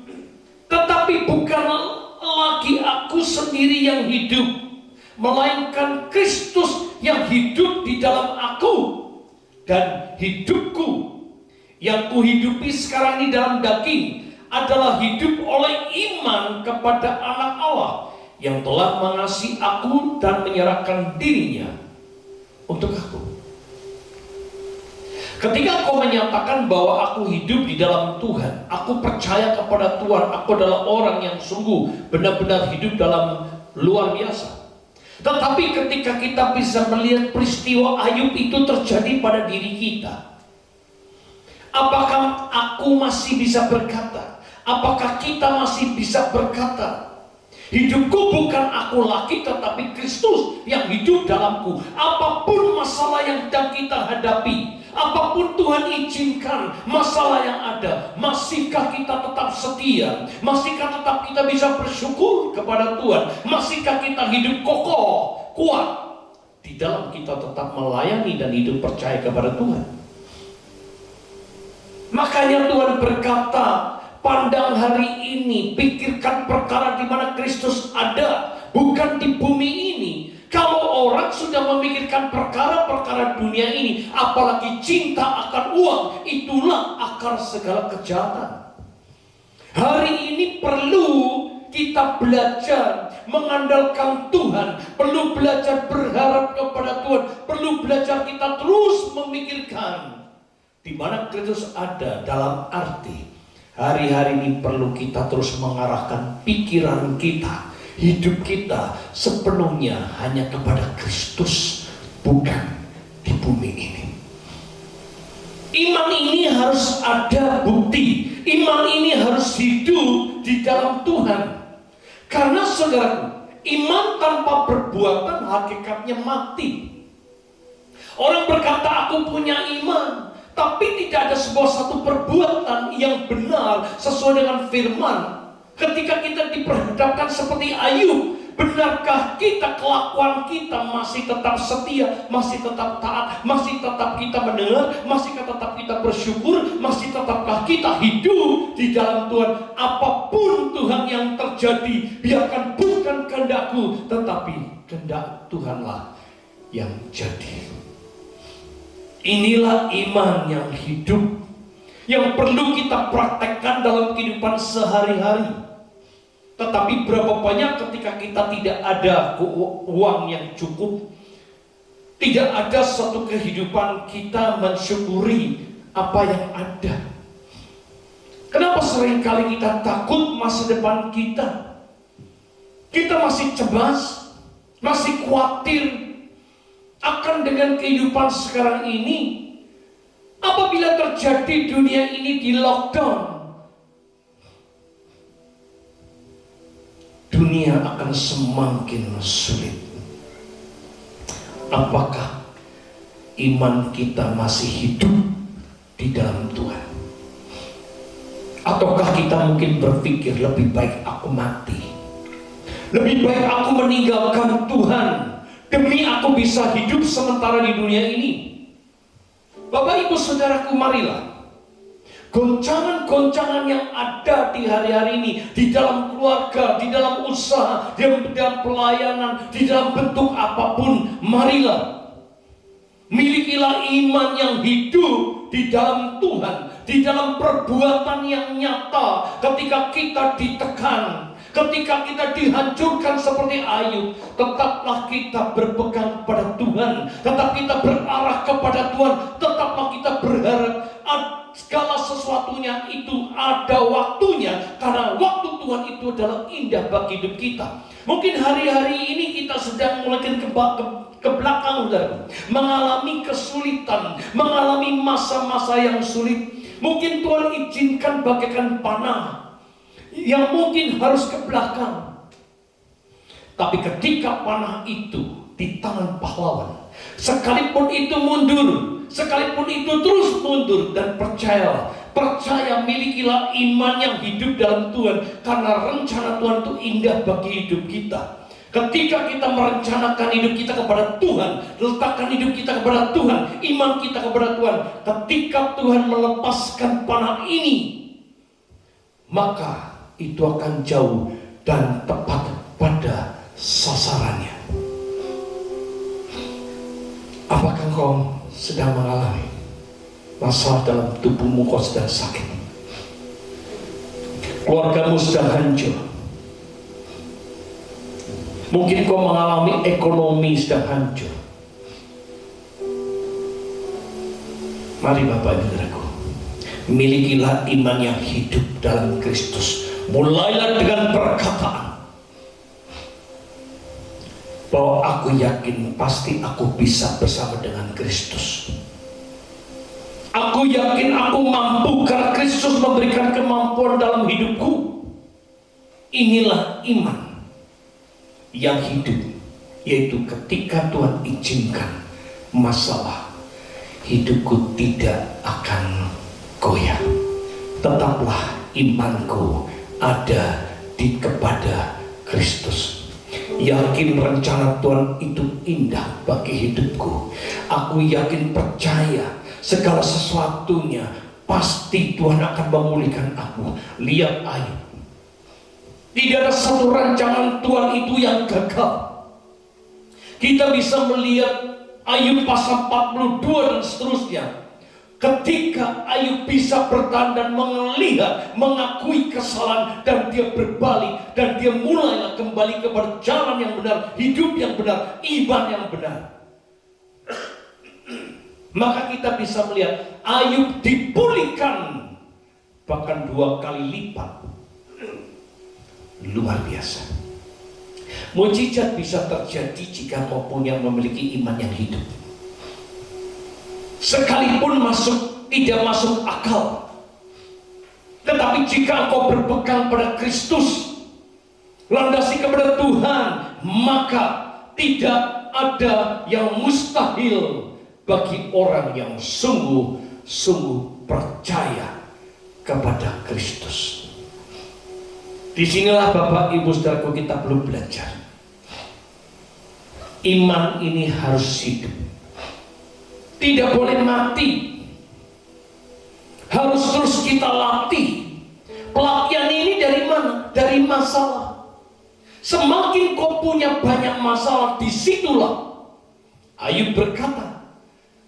tetapi bukan lagi aku sendiri yang hidup, melainkan Kristus yang hidup di dalam aku. Dan hidupku yang kuhidupi sekarang ini dalam daging adalah hidup oleh iman kepada Anak Allah yang telah mengasihi aku dan menyerahkan dirinya untuk aku. Ketika kau menyatakan bahwa aku hidup di dalam Tuhan, aku percaya kepada Tuhan, aku adalah orang yang sungguh benar-benar hidup dalam luar biasa. Tetapi ketika kita bisa melihat peristiwa Ayub itu terjadi pada diri kita, apakah aku masih bisa berkata? Apakah kita masih bisa berkata, hidupku bukan aku lagi, tetapi Kristus yang hidup dalamku. Apapun masalah yang sedang kita hadapi, apapun Tuhan izinkan masalah yang ada, masihkah kita tetap setia? Masihkah tetap kita bisa bersyukur kepada Tuhan? Masihkah kita hidup kokoh, kuat di dalam kita tetap melayani dan hidup percaya kepada Tuhan? Makanya Tuhan berkata, pandang hari ini, pikirkan perkara di mana Kristus ada, bukan di bumi ini. Kalau orang sudah memikirkan perkara-perkara dunia ini, apalagi cinta akan uang, itulah akar segala kejahatan. Hari ini perlu kita belajar mengandalkan Tuhan, perlu belajar berharap kepada Tuhan, perlu belajar kita terus memikirkan di mana Kristus ada, dalam arti hari-hari ini perlu kita terus mengarahkan pikiran kita, hidup kita sepenuhnya hanya kepada Kristus, bukan di bumi ini. Iman ini harus ada bukti, iman ini harus hidup di dalam Tuhan. Karena saudaraku, iman tanpa perbuatan hakikatnya mati. Orang berkata aku punya iman, tapi tidak ada sebuah satu perbuatan yang benar sesuai dengan firman. Ketika kita diperhadapkan seperti Ayub, benarkah kita, kelakuan kita masih tetap setia, masih tetap taat, masih tetap kita mendengar, masih tetap kita bersyukur, masih tetapkah kita hidup di dalam Tuhan? Apapun Tuhan yang terjadi, biarkan bukan kehendakku, tetapi kehendak Tuhanlah yang jadi. Inilah iman yang hidup, yang perlu kita praktekkan dalam kehidupan sehari-hari. Tetapi berapa banyak ketika kita tidak ada uang yang cukup, tidak ada satu kehidupan kita mensyukuri apa yang ada. Kenapa seringkali kita takut masa depan kita? Kita masih cemas, masih khawatir akan dengan kehidupan sekarang ini. Apabila terjadi dunia ini di lockdown, dunia akan semakin sulit. Apakah iman kita masih hidup di dalam Tuhan? Ataukah kita mungkin berpikir lebih baik aku mati, lebih baik aku meninggalkan Tuhan demi aku bisa hidup sementara di dunia ini? Bapak Ibu Saudaraku, marilah Goncangan-goncangan yang ada di hari-hari ini, di dalam keluarga, di dalam usaha, di dalam pelayanan, di dalam bentuk apapun, marilah milikilah iman yang hidup di dalam Tuhan, di dalam perbuatan yang nyata. Ketika kita ditekan, ketika kita dihancurkan seperti Ayub, tetaplah kita berpegang pada Tuhan, tetap kita berarah kepada Tuhan, tetaplah kita berharap segala sesuatunya itu ada waktunya, karena waktu Tuhan itu adalah indah bagi hidup kita. Mungkin hari-hari ini kita sedang mulai ke belakang, saudara, mengalami kesulitan, mengalami masa-masa yang sulit. Mungkin Tuhan izinkan bagaikan panah yang mungkin harus ke belakang. Tapi ketika panah itu di tangan pahlawan, sekalipun itu mundur, sekalipun itu terus mundur, dan percaya milikilah iman yang hidup dalam Tuhan, karena rencana Tuhan itu indah bagi hidup kita. Ketika kita merencanakan hidup kita kepada Tuhan, letakkan hidup kita kepada Tuhan, iman kita kepada Tuhan, ketika Tuhan melepaskan panah ini, maka itu akan jauh dan tepat pada sasarannya. Apakah kau sedang mengalami masalah dalam tubuhmu? Kau sedang sakit, keluargamu sedang hancur, mungkin kau mengalami ekonomi sedang hancur. Mari Bapak Ibu Saudaraku, milikilah iman yang hidup dalam Kristus. Mulailah dengan perkataan bahwa aku yakin pasti aku bisa bersama dengan Kristus. Aku yakin aku mampu karena Kristus memberikan kemampuan dalam hidupku. Inilah iman yang hidup, yaitu ketika Tuhan izinkan masalah, hidupku tidak akan goyah. Tetaplah imanku ada kepada Kristus. Yakin rencana Tuhan itu indah bagi hidupku. Aku yakin percaya segala sesuatunya pasti Tuhan akan memulihkan aku. Lihat Ayub, tidak ada satu rancangan Tuhan itu yang gagal. Kita bisa melihat Ayub pasal 42 dan seterusnya. Ketika Ayub bisa bertahan dan melihat, mengakui kesalahan, dan dia berbalik, dan dia mulailah kembali kepada jalan yang benar, hidup yang benar, iman yang benar, maka kita bisa melihat Ayub dipulihkan bahkan 2 kali lipat. Luar biasa. Mujizat bisa terjadi jika kau memiliki iman yang hidup. Sekalipun tidak masuk akal, tetapi jika engkau berpegang pada Kristus, landasi kepada Tuhan, maka tidak ada yang mustahil bagi orang yang sungguh-sungguh percaya kepada Kristus. Disinilah Bapak Ibu Saudaraku kita perlu belajar. Iman ini harus hidup, tidak boleh mati, harus terus kita latih. Pelatihan ini dari mana? Dari masalah. Semakin kau punya banyak masalah, disitulah Ayub berkata,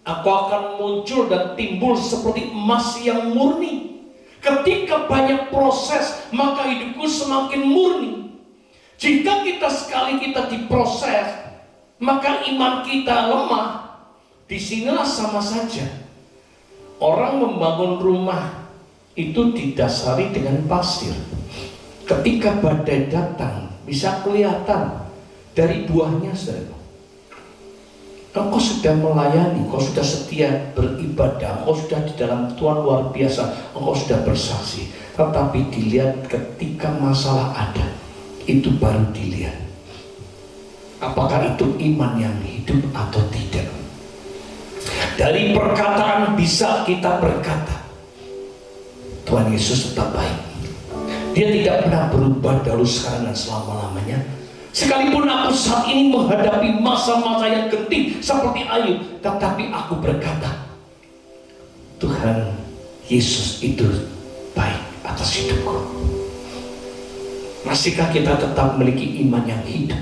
aku akan muncul dan timbul seperti emas yang murni. Ketika banyak proses, maka hidupku semakin murni. Jika kita diproses, maka iman kita lemah. Disinilah sama saja. Orang membangun rumah itu didasari dengan pasir. Ketika badai datang, bisa kelihatan dari buahnya, saudara. Engkau sudah melayani, engkau sudah setia beribadah, engkau sudah di dalam Tuhan luar biasa, engkau sudah bersaksi. Tetapi dilihat ketika masalah ada, itu baru dilihat apakah itu iman yang hidup atau tidak. Dari perkataan bisa kita berkata, Tuhan Yesus tetap baik. Dia tidak pernah berubah dahulu, sekarang, dan selama-lamanya. Sekalipun aku saat ini menghadapi masa-masa yang genting seperti Ayub, tetapi aku berkata, Tuhan Yesus itu baik atas hidupku. Masihkah kita tetap memiliki iman yang hidup?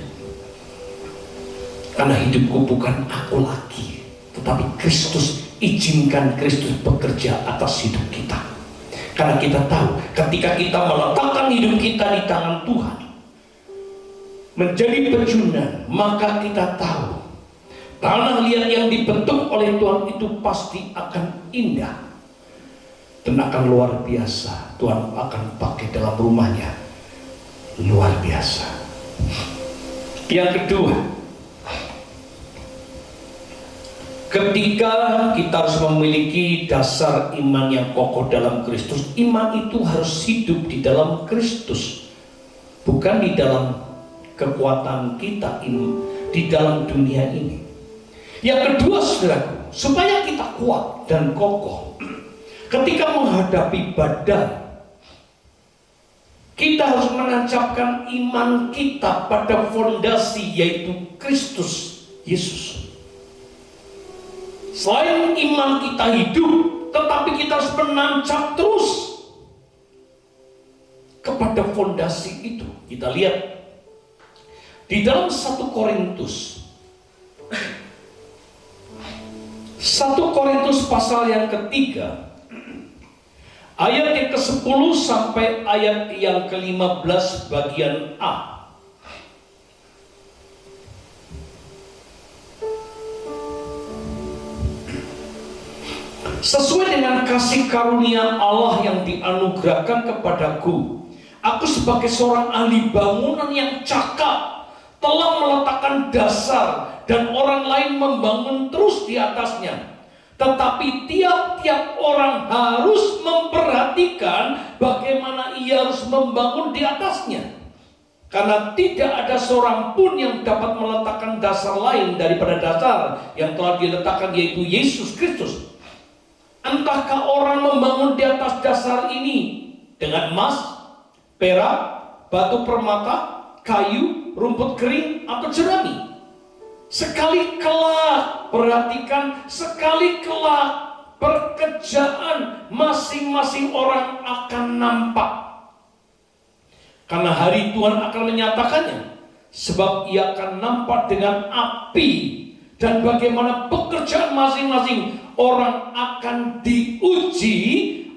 Karena hidupku bukan aku lagi, tetapi Kristus. Izinkan Kristus bekerja atas hidup kita. Karena kita tahu ketika kita meletakkan hidup kita di tangan Tuhan, menjadi pecundang, maka kita tahu tanah liat yang dibentuk oleh Tuhan itu pasti akan indah dan akan luar biasa. Tuhan akan pakai dalam rumahnya luar biasa. Yang kedua, ketika kita harus memiliki dasar iman yang kokoh dalam Kristus, iman itu harus hidup di dalam Kristus, bukan di dalam kekuatan kita di dalam dunia ini. Yang kedua, saudaraku, supaya kita kuat dan kokoh ketika menghadapi badai, kita harus menancapkan iman kita pada fondasi, yaitu Kristus Yesus. Selain iman kita hidup, tetapi kita harus menancap terus kepada fondasi itu. Kita lihat di dalam 1 Korintus pasal yang ketiga, ayat yang ke-10 sampai ayat yang ke-15 bagian A. Sesuai dengan kasih karunia Allah yang dianugerahkan kepadaku, aku sebagai seorang ahli bangunan yang cakap telah meletakkan dasar dan orang lain membangun terus di atasnya. Tetapi tiap-tiap orang harus memperhatikan bagaimana ia harus membangun di atasnya. Karena tidak ada seorang pun yang dapat meletakkan dasar lain daripada dasar yang telah diletakkan, yaitu Yesus Kristus. Entahkah orang membangun di atas dasar ini dengan emas, perak, batu permata, kayu, rumput kering, atau jerami? Sekali kelak, perhatikan, sekali kelak pekerjaan masing-masing orang akan nampak. Karena hari Tuhan akan menyatakannya, sebab ia akan nampak dengan api, dan bagaimana pekerjaan masing-masing orang akan diuji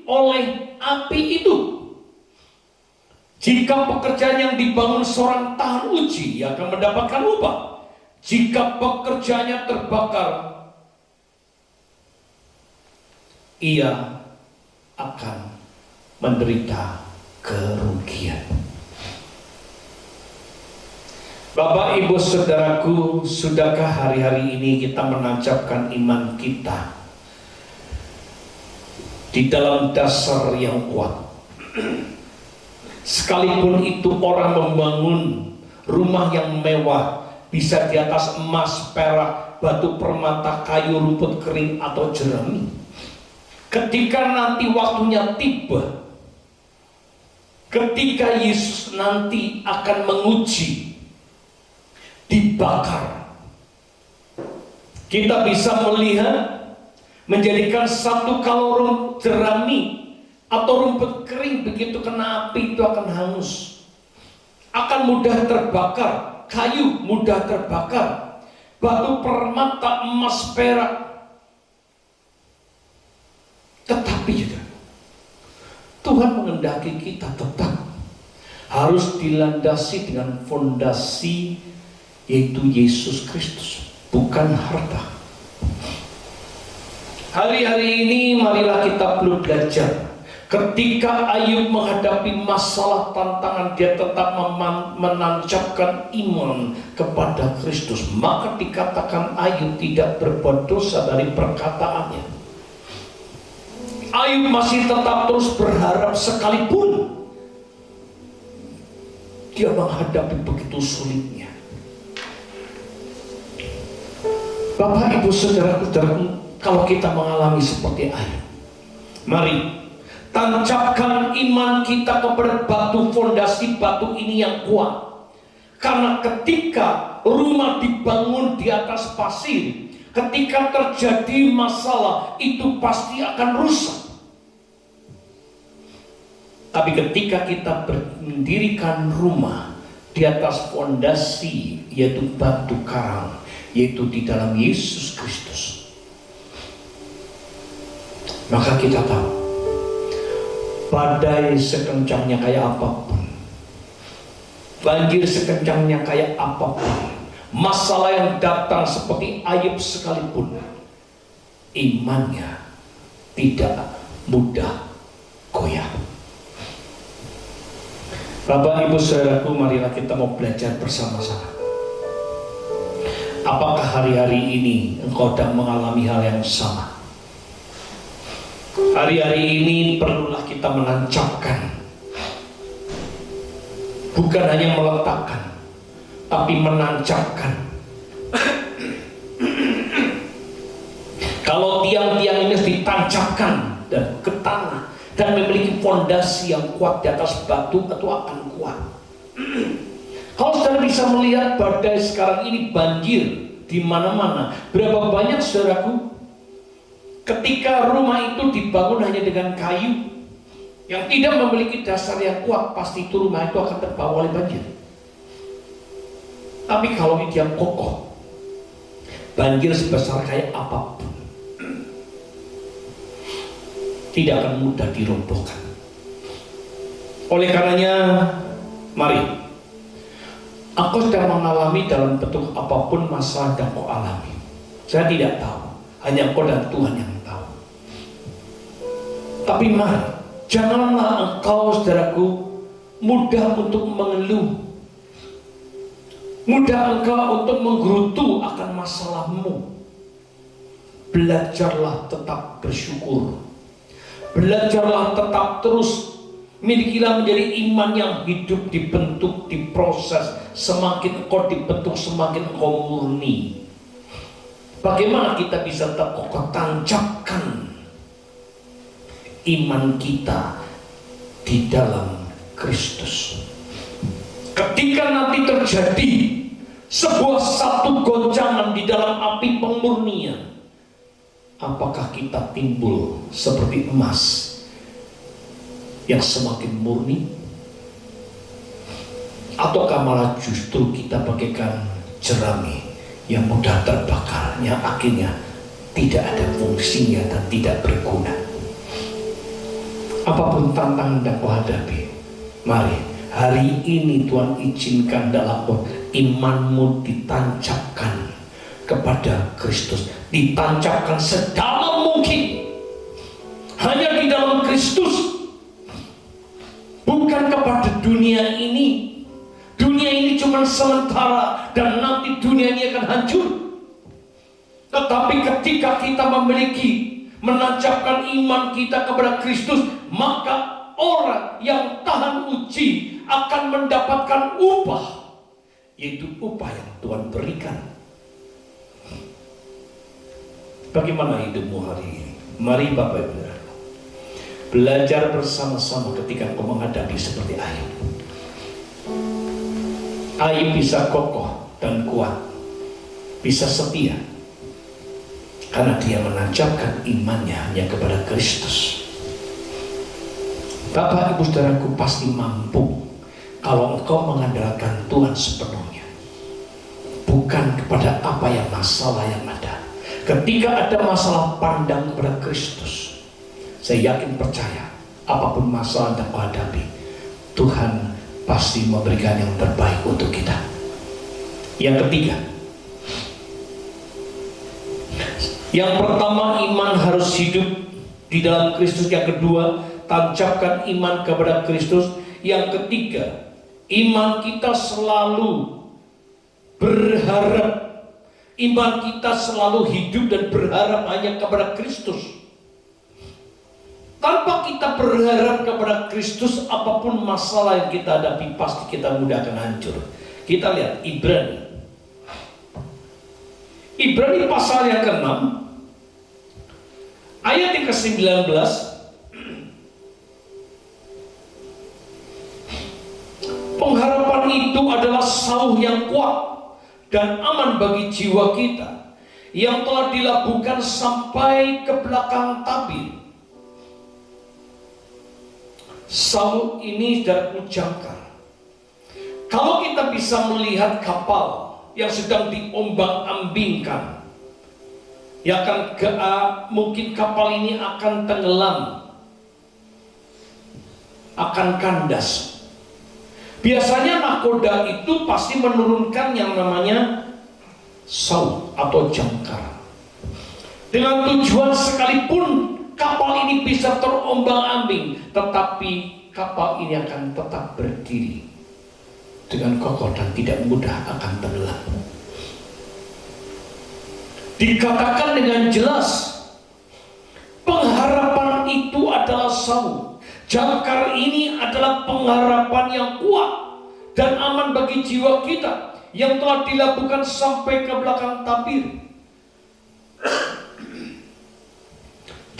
oleh api itu. Jika pekerjaan yang dibangun seorang tahan uji, ia akan mendapatkan upah. Jika pekerjaannya terbakar, ia akan menderita kerugian. Bapak, Ibu, Saudaraku, sudahkah hari-hari ini kita menancapkan iman kita di dalam dasar yang kuat? Sekalipun itu orang membangun rumah yang mewah, bisa di atas emas, perak, batu permata, kayu, rumput kering, atau jerami. Ketika nanti waktunya tiba, ketika Yesus nanti akan menguji, dibakar, kita bisa melihat menjadikan satu kalori jerami atau rumput kering begitu kena api itu akan hangus, akan mudah terbakar. Kayu mudah terbakar, batu permata, emas, perak. Tetapi juga Tuhan menghendaki kita tetap harus dilandasi dengan fondasi, yaitu Yesus Kristus, bukan harta. Hari-hari ini marilah kita perlu belajar. Ketika Ayub menghadapi masalah tantangan, dia tetap menancapkan iman kepada Kristus. Maka dikatakan Ayub tidak berbuat dosa dari perkataannya. Ayub masih tetap terus berharap, sekalipun dia menghadapi begitu sulitnya. Bapak, Ibu, Saudara-saudaraku, kalau kita mengalami seperti Ayub, mari tancapkan iman kita kepada batu fondasi, batu ini yang kuat. Karena ketika rumah dibangun di atas pasir, ketika terjadi masalah, itu pasti akan rusak. Tapi ketika kita mendirikan rumah di atas fondasi, yaitu batu karang, yaitu di dalam Yesus Kristus, maka kita tahu badai sekencangnya kayak apapun, banjir sekencangnya kayak apapun, masalah yang datang seperti Ayub sekalipun, imannya tidak mudah goyah. Bapak, Ibu, Saudaraku, marilah kita mau belajar bersama-sama. Apakah hari-hari ini engkau sedang mengalami hal yang sama? Hari-hari ini perlulah kita menancapkan, bukan hanya meletakkan, tapi menancapkan. Kalau tiang-tiang ini harus ditancapkan dan ke tanah dan memiliki fondasi yang kuat di atas batu, itu akan kuat. Kalau saudara bisa melihat badai sekarang ini, banjir di mana-mana. Berapa banyak, saudaraku, ketika rumah itu dibangun hanya dengan kayu yang tidak memiliki dasar yang kuat, pasti itu rumah itu akan terbawa oleh banjir. Tapi kalau dia kokoh, banjir sebesar kayak apapun tidak akan mudah dirobohkan. Oleh karenanya, mari, aku sedang mengalami dalam bentuk apapun masalah yang kau alami. Saya tidak tahu, hanya kau dan Tuhan yang tahu. Tapi mari, janganlah engkau, saudaraku, mudah untuk mengeluh, mudah engkau untuk menggerutu akan masalahmu. Belajarlah tetap bersyukur. Belajarlah tetap terus, milikilah menjadi iman yang hidup, dibentuk, diproses. Semakin engkau dibentuk, semakin engkau murni. Bagaimana kita bisa tetap kokoh? Tancapkan iman kita di dalam Kristus. Ketika nanti terjadi sebuah satu goncangan di dalam api pemurnian, apakah kita timbul seperti emas yang semakin murni, ataukah malah justru kita bagaikan jerami yang mudah terbakar, yang akhirnya tidak ada fungsinya dan tidak berguna? Apapun tantangan yang kau hadapi, mari hari ini Tuhan izinkan dalam imanmu ditancapkan kepada Kristus, ditancapkan sedalam mungkin hanya di dalam Kristus, bukan kepada dunia ini. Dunia ini cuma sementara dan nanti dunia ini akan hancur. Tetapi ketika kita menancapkan iman kita kepada Kristus, maka orang yang tahan uji akan mendapatkan upah, yaitu upah yang Tuhan berikan. Bagaimana hidupmu hari ini? Mari Bapak Ibu, belajar bersama-sama ketika kau menghadapi seperti Ayub. Ayub bisa kokoh dan kuat, bisa setia, karena dia menancapkan imannya hanya kepada Kristus. Bapak Ibu Saudaraku pasti mampu kalau engkau mengandalkan Tuhan sepenuhnya, bukan kepada apa yang masalah yang ada. Ketika ada masalah, pandang kepada Kristus. Saya yakin percaya, apapun masalah yang kau hadapi, Tuhan pasti memberikan yang terbaik untuk kita. Yang ketiga, yang pertama, iman harus hidup di dalam Kristus. Yang kedua, tancapkan iman kepada Kristus. Yang ketiga, iman kita selalu berharap. Iman kita selalu hidup dan berharap hanya kepada Kristus. Tanpa kita berharap kepada Kristus, apapun masalah yang kita hadapi pasti kita mudah akan hancur. Kita lihat Ibrani pasal yang ke-6 ayat yang ke-19. Pengharapan itu adalah sauh yang kuat dan aman bagi jiwa kita, yang telah dilabuhkan sampai ke belakang tabir, Saul ini saudaraku jangkar. Kalau kita bisa melihat kapal yang sedang diombang-ambingkan, ya kan, mungkin kapal ini akan tenggelam, akan kandas. Biasanya nakoda itu pasti menurunkan yang namanya saut atau jangkar, dengan tujuan sekalipun kapal ini bisa terombang-ambing, tetapi kapal ini akan tetap berdiri dengan kokoh dan tidak mudah akan tenggelam. Dikatakan dengan jelas, pengharapan itu adalah saut. Jangkar ini adalah pengharapan yang kuat dan aman bagi jiwa kita yang telah dilakukan sampai ke belakang tabir.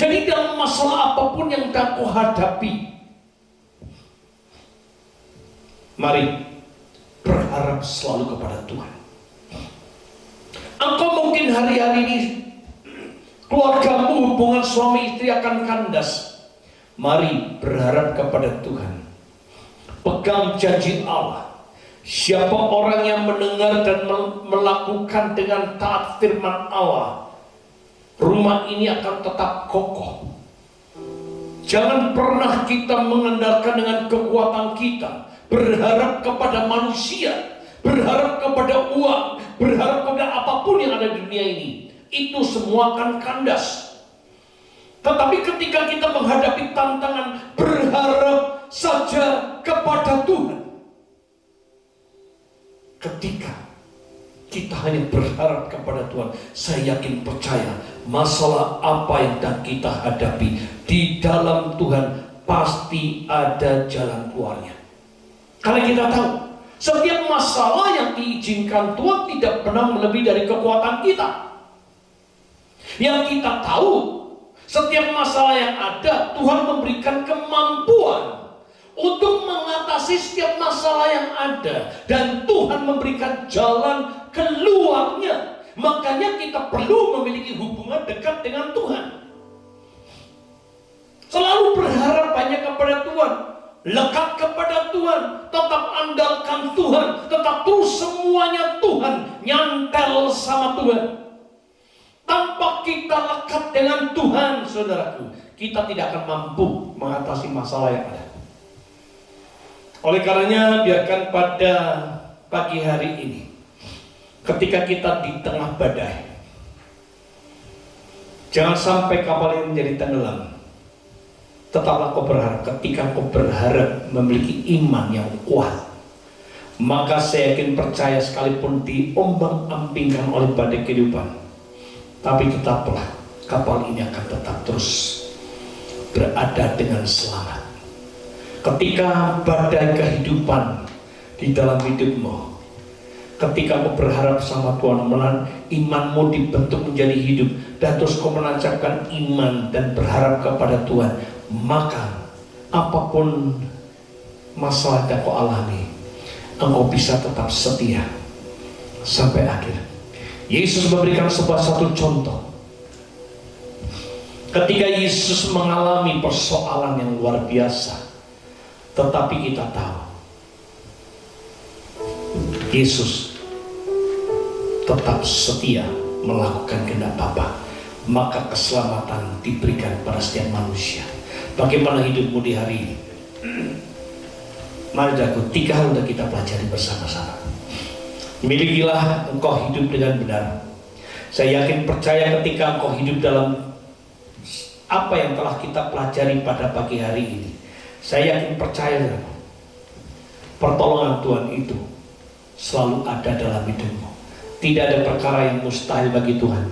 Jadi dalam masalah apapun yang kau hadapi, mari berharap selalu kepada Tuhan. Engkau mungkin hari-hari ini keluargamu, hubungan suami istri akan kandas. Mari berharap kepada Tuhan. Pegang janji Allah. Siapa orang yang mendengar dan melakukan dengan taat firman Allah, rumah ini akan tetap kokoh. Jangan pernah kita mengandalkan dengan kekuatan kita, berharap kepada manusia, berharap kepada uang, berharap kepada apapun yang ada di dunia ini. Itu semua akan kandas. Tetapi ketika kita menghadapi tantangan, berharap saja kepada Tuhan. Ketika kita hanya berharap kepada Tuhan, saya yakin percaya masalah apa yang kita hadapi di dalam Tuhan pasti ada jalan keluarnya. Karena kita tahu setiap masalah yang diizinkan Tuhan tidak pernah melebihi dari kekuatan kita. Yang kita tahu, setiap masalah yang ada, Tuhan memberikan kemampuan untuk mengatasi setiap masalah yang ada. Dan Tuhan memberikan jalan keluarnya. Makanya kita perlu memiliki hubungan dekat dengan Tuhan. Selalu berharap banyak kepada Tuhan, lekat kepada Tuhan, tetap andalkan Tuhan, tetap terus semuanya Tuhan, nyantel sama Tuhan. Tanpa kita lekat dengan Tuhan, saudaraku, kita tidak akan mampu mengatasi masalah yang ada. Oleh karenanya, biarkan pada pagi hari ini, ketika kita di tengah badai, jangan sampai kapal ini menjadi tenggelam. Tetaplah kau berharap. Ketika kau berharap memiliki iman yang kuat, maka saya yakin percaya sekalipun diombang-ambingkan oleh badai kehidupan, tapi tetaplah kapal ini akan tetap terus berada dengan selamat. Ketika badai kehidupan di dalam hidupmu, ketika kau berharap sama Tuhan, imanmu dibentuk menjadi hidup, dan terus kau menancapkan iman dan berharap kepada Tuhan, maka apapun masalah yang kau alami, engkau bisa tetap setia sampai akhir. Yesus memberikan satu contoh. Ketika Yesus mengalami persoalan yang luar biasa, tetapi kita tahu Yesus tetap setia melakukan kehendak Bapa, maka keselamatan diberikan pada setiap manusia. Bagaimana hidupmu di hari ini? Mari aku 3 hal untuk kita pelajari bersama-sama. Milikilah engkau hidup dengan benar. Saya yakin percaya ketika engkau hidup dalam apa yang telah kita pelajari pada pagi hari ini, saya yakin percaya pertolongan Tuhan itu selalu ada dalam hidupmu. Tidak ada perkara yang mustahil bagi Tuhan.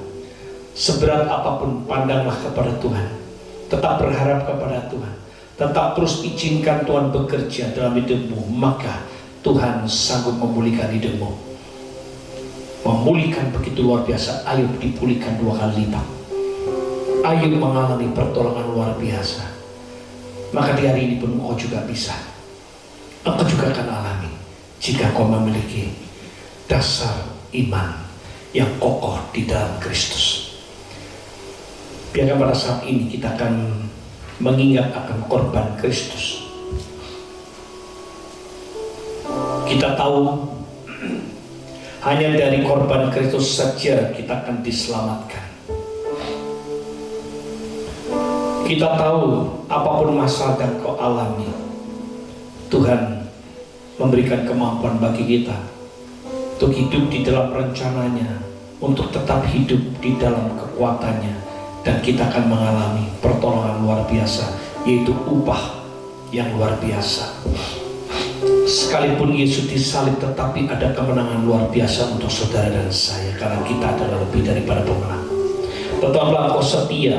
Seberat apapun, pandanglah kepada Tuhan. Tetap berharap kepada Tuhan. Tetap terus izinkan Tuhan bekerja dalam hidupmu, maka Tuhan sanggup memulihkan hidupmu. Memulihkan begitu luar biasa. Ayub dipulihkan 2 kali lipat. Ayub mengalami pertolongan luar biasa. Maka di hari ini pun engkau juga bisa. Engkau juga akan alami jika kau memiliki dasar iman yang kokoh di dalam Kristus. Biarkan pada saat ini kita akan mengingat akan korban Kristus. Kita tahu hanya dari korban Kristus saja kita akan diselamatkan. Kita tahu apapun masalah yang kau alami, Tuhan memberikan kemampuan bagi kita untuk hidup di dalam rencananya, untuk tetap hidup di dalam kekuatannya, dan kita akan mengalami pertolongan luar biasa, yaitu upah yang luar biasa. Sekalipun Yesus disalib, tetapi ada kemenangan luar biasa untuk saudara dan saya, karena kita adalah lebih daripada pemenang. Tetaplah kau setia,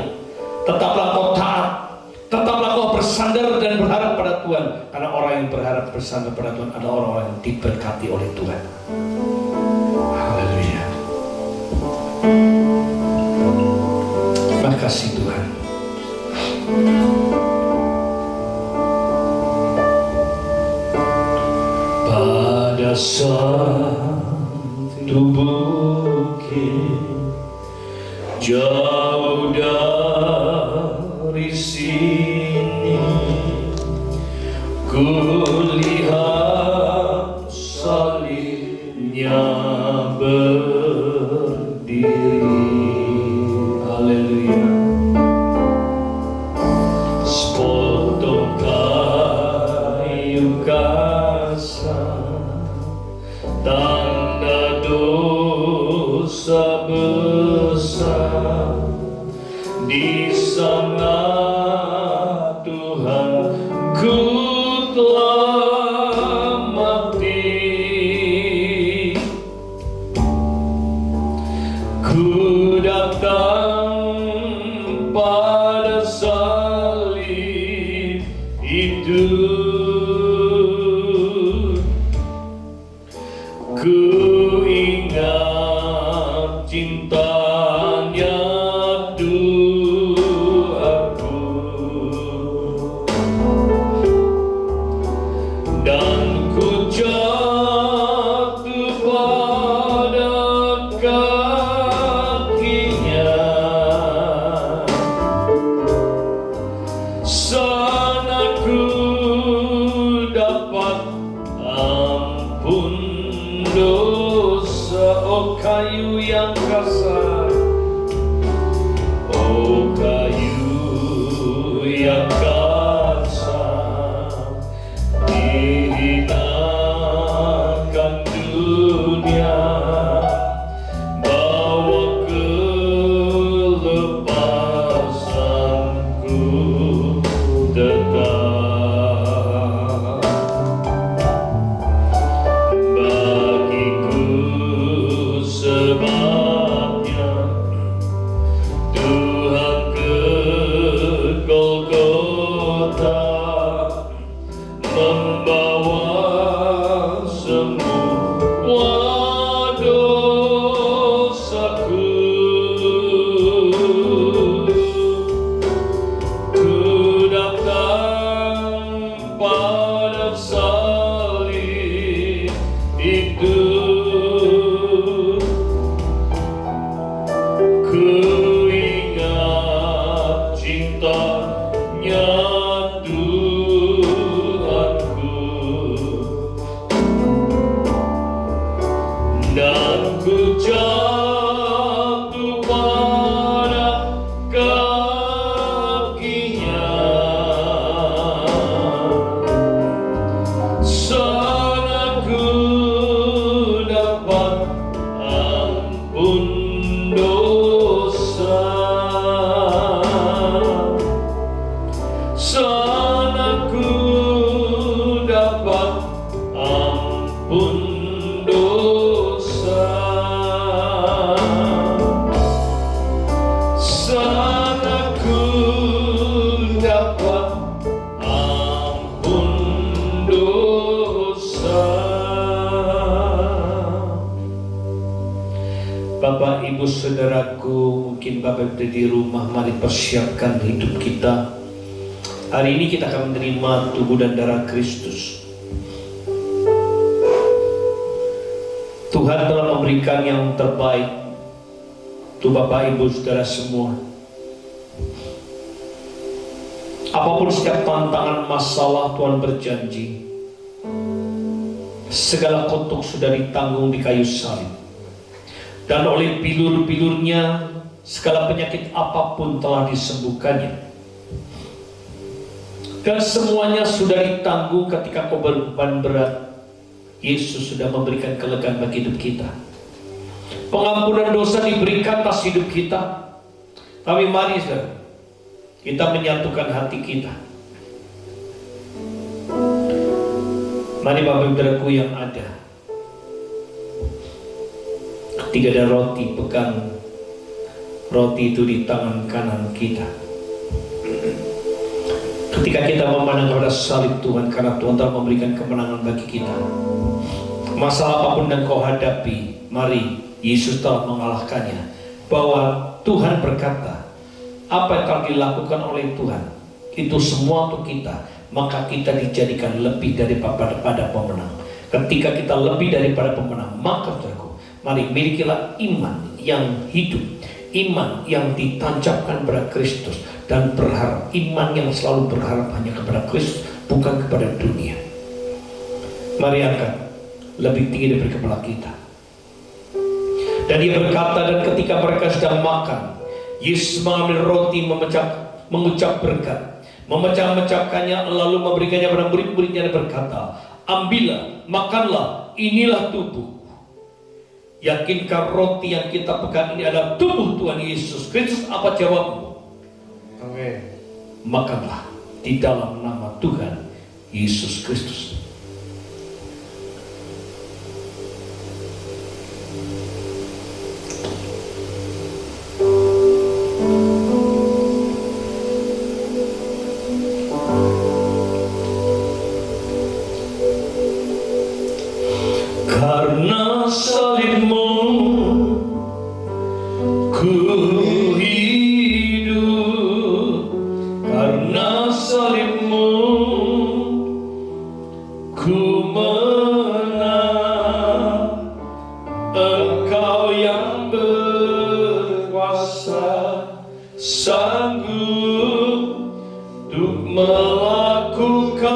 tetaplah kau taat, tetaplah kau bersandar dan berharap pada Tuhan, karena orang yang berharap bersandar pada Tuhan adalah orang-orang yang diberkati oleh Tuhan. Haleluya. Terima kasih Tuhan. Pada satu bukit jauh dari sini, ku lihat salibnya berdiri. Haleluya. Sepotong kayu kasar, tanda dosa besar, di sana Tuhan ku telah mati. Ku datang pada salib itu, ku ingat cintanya Tuhanku, dan ku jatuh pada kakinya. Sana ku dapat ampun dosa. Oh kayu yang kasar, oh kayu yang kasar, dihinakan dunia, bawa kelepasanku tetap. Bagiku sebabnya Tuhan ke Golgota, membawa semua dosaku. Ku datang pada salib itu, ku ingat cintanya Tuhanku, dan ku jatuh pada kakinya. Sana ku dapat ampun dosa. Sana ku dapat ampun dosa. Sana ku dapat ampun dosa. Bapak, Ibu, Saudaraku, mungkin Bapak berada di rumah, mari persiapkan hidup kita. Hari ini kita akan menerima tubuh dan darah Kristus. Tuhan telah memberikan yang terbaik untuk Bapak, Ibu, Saudara semua. Apapun setiap tantangan masalah, Tuhan berjanji Segala kutuk sudah ditanggung di kayu salib. Dan oleh pilur-pilurnya segala penyakit apapun telah disembuhkannya. Dan semuanya sudah ditanggung ketika kau berbeban berat. Yesus sudah memberikan kelegaan bagi hidup kita. Pengampunan dosa diberikan atas hidup kita. Tapi mari saudara, kita menyatukan hati kita. Mari Bapak Saudaraku yang ada, ketika ada roti, pegang roti itu di tangan kanan kita. Ketika kita memandang kepada salib Tuhan, karena Tuhan telah memberikan kemenangan bagi kita. Masalah apapun yang kau hadapi, mari, Yesus telah mengalahkannya. Bahwa Tuhan berkata, apa yang telah dilakukan oleh Tuhan, itu semua untuk kita. Maka kita dijadikan lebih daripada pemenang. Ketika kita lebih daripada pemenang, maka saudaraku, mari milikilah iman yang hidup, iman yang ditancapkan pada Kristus, dan berharap, iman yang selalu berharap hanya kepada Kristus, bukan kepada dunia. Mari angkat lebih tinggi dari kepala kita. Dan dia berkata, dan ketika mereka sedang makan, Yesus mengambil roti, mengucap berkat, memecah-mecahkannya, lalu memberikannya pada murid-muridnya dan berkata, ambillah, makanlah, inilah tubuh. Yakinkah roti yang kita pegang ini adalah tubuh Tuhan Yesus Kristus? Apa jawabmu? Amin. Makanlah di dalam nama Tuhan Yesus Kristus. Karena salibmu ku hidup, karena salibmu ku menang. Engkau yang berkuasa, sanggup untuk melakukan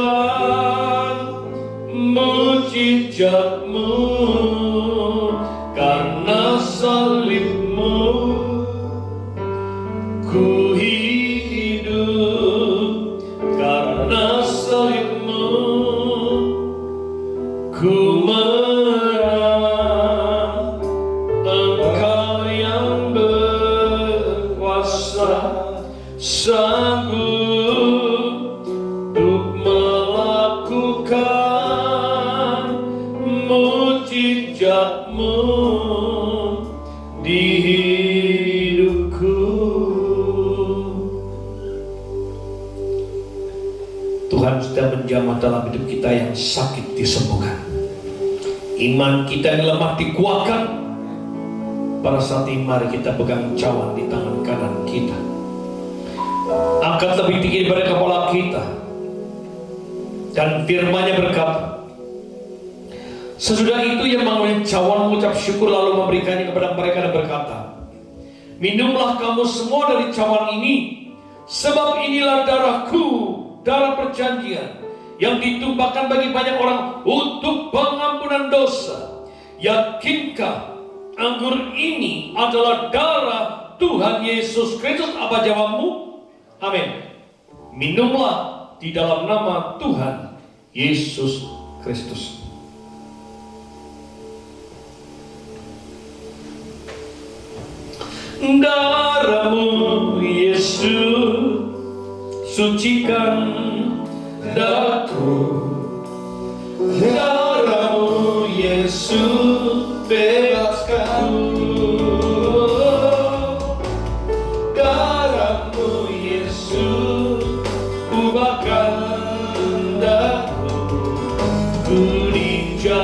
mujizatmu. Karena salibmu ku hidup, karena salibmu ku menang. Engkau yang berkuasa, sanggup untuk melakukan mujizatmu di hidupku. Tuhan sudah menjamah dalam hidup kita yang sakit disembuhkan. Iman kita yang lemah dikuatkan. Pada saat ini mari kita pegang cawan di tangan kanan kita. Angkat lebih tinggi daripada kepala kita. Dan firman-Nya berkata, sesudah itu ia mengambil cawan, mengucap syukur, lalu memberikannya kepada mereka dan berkata, minumlah kamu semua dari cawan ini, sebab inilah darahku, darah perjanjian, yang ditumpahkan bagi banyak orang untuk pengampunan dosa. Yakinkah anggur ini adalah darah Tuhan Yesus Kristus? Apa jawabmu? Amin. Minumlah di dalam nama Tuhan Yesus Kristus. Darahmu Yesus sucikan daku, darahmu Yesus bebaskan, darahmu Yesus ubahkan daku, ku dijadikan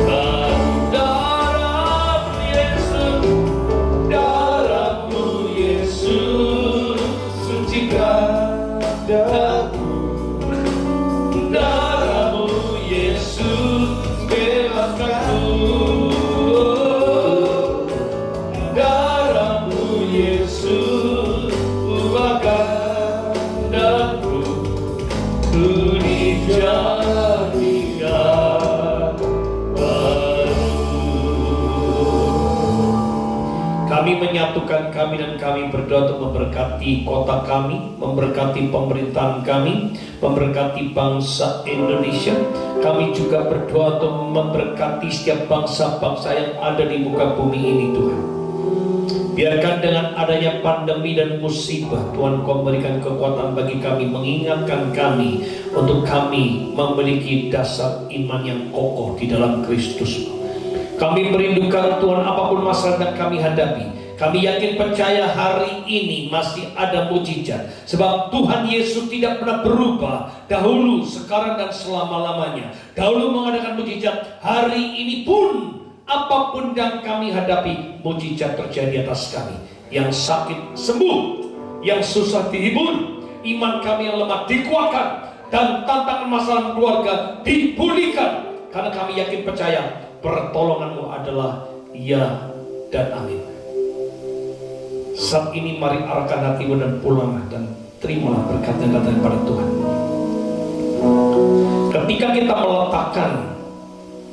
baru. Darahmu Yesus, darahmu Yesus sucikan daku, Kami menyatukan kami dan kami berdoa untuk memberkati kota kami, memberkati pemerintahan kami, memberkati bangsa Indonesia. Kami juga berdoa untuk memberkati setiap bangsa-bangsa yang ada di muka bumi ini Tuhan. Biarkan dengan adanya pandemi dan musibah, Tuhan Kau memberikan kekuatan bagi kami, mengingatkan kami untuk kami memiliki dasar iman yang kokoh di dalam Kristus. Kami merindukan Tuhan apapun masalah yang kami hadapi. Kami yakin percaya hari ini masih ada mujizat. Sebab Tuhan Yesus tidak pernah berubah. Dahulu, sekarang dan selama-lamanya. Dahulu mengadakan mujizat. Hari ini pun apapun yang kami hadapi, mujizat terjadi atas kami. Yang sakit sembuh, yang susah dihibur, iman kami yang lemah dikuatkan, dan tantangan masalah keluarga dipulihkan. Karena kami yakin percaya pertolongan-Mu adalah ya dan amin. Saat ini mari arahkan hatimu dan pulanglah dan terimalah berkat yang datang pada Tuhan. Ketika kita meletakkan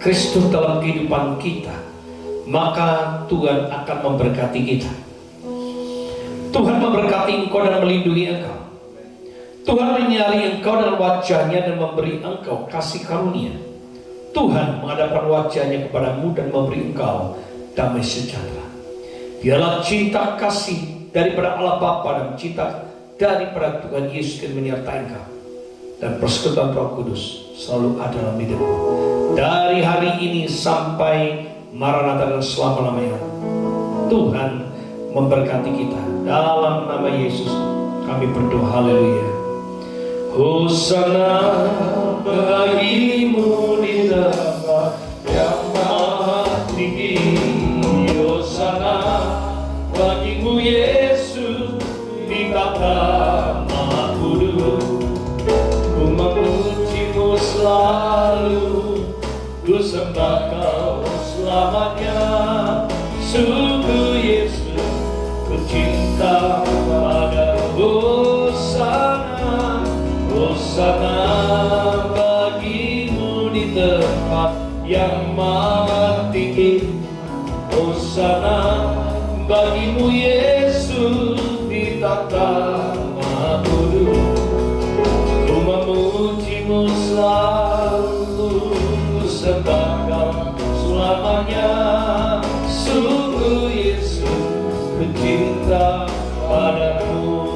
Kristus dalam kehidupan kita, maka Tuhan akan memberkati kita. Tuhan memberkati engkau dan melindungi engkau. Tuhan menyinari engkau dengan wajahnya dan memberi engkau kasih karunia. Tuhan menghadapkan wajahnya kepadamu dan memberi engkau damai sejahtera. Biarlah cinta kasih daripada Allah Bapa dan cinta daripada Tuhan Yesus yang menyertai engkau, dan persekutuan Roh Kudus selalu ada dalam hidupmu dari hari ini sampai Maranatha dan selama-lamanya. Tuhan memberkati kita. Dalam nama Yesus kami berdoa. Haleluya. Hosana bagimu di tempat yang maha tinggi. Hosana bagimu Yesus di tata maha kudus. Ku memujimu selalu, ku sembah Kau selamanya. Sungguh Yesus, ku cinta padamu. Hosana, Hosana bagimu di tempat yang maha tinggi. Hosana bagimu Yesus di tata maha kudus. Ku memujimu selalu, ku sembah Kau selamanya. Sungguh Yesus, ku cinta padamu.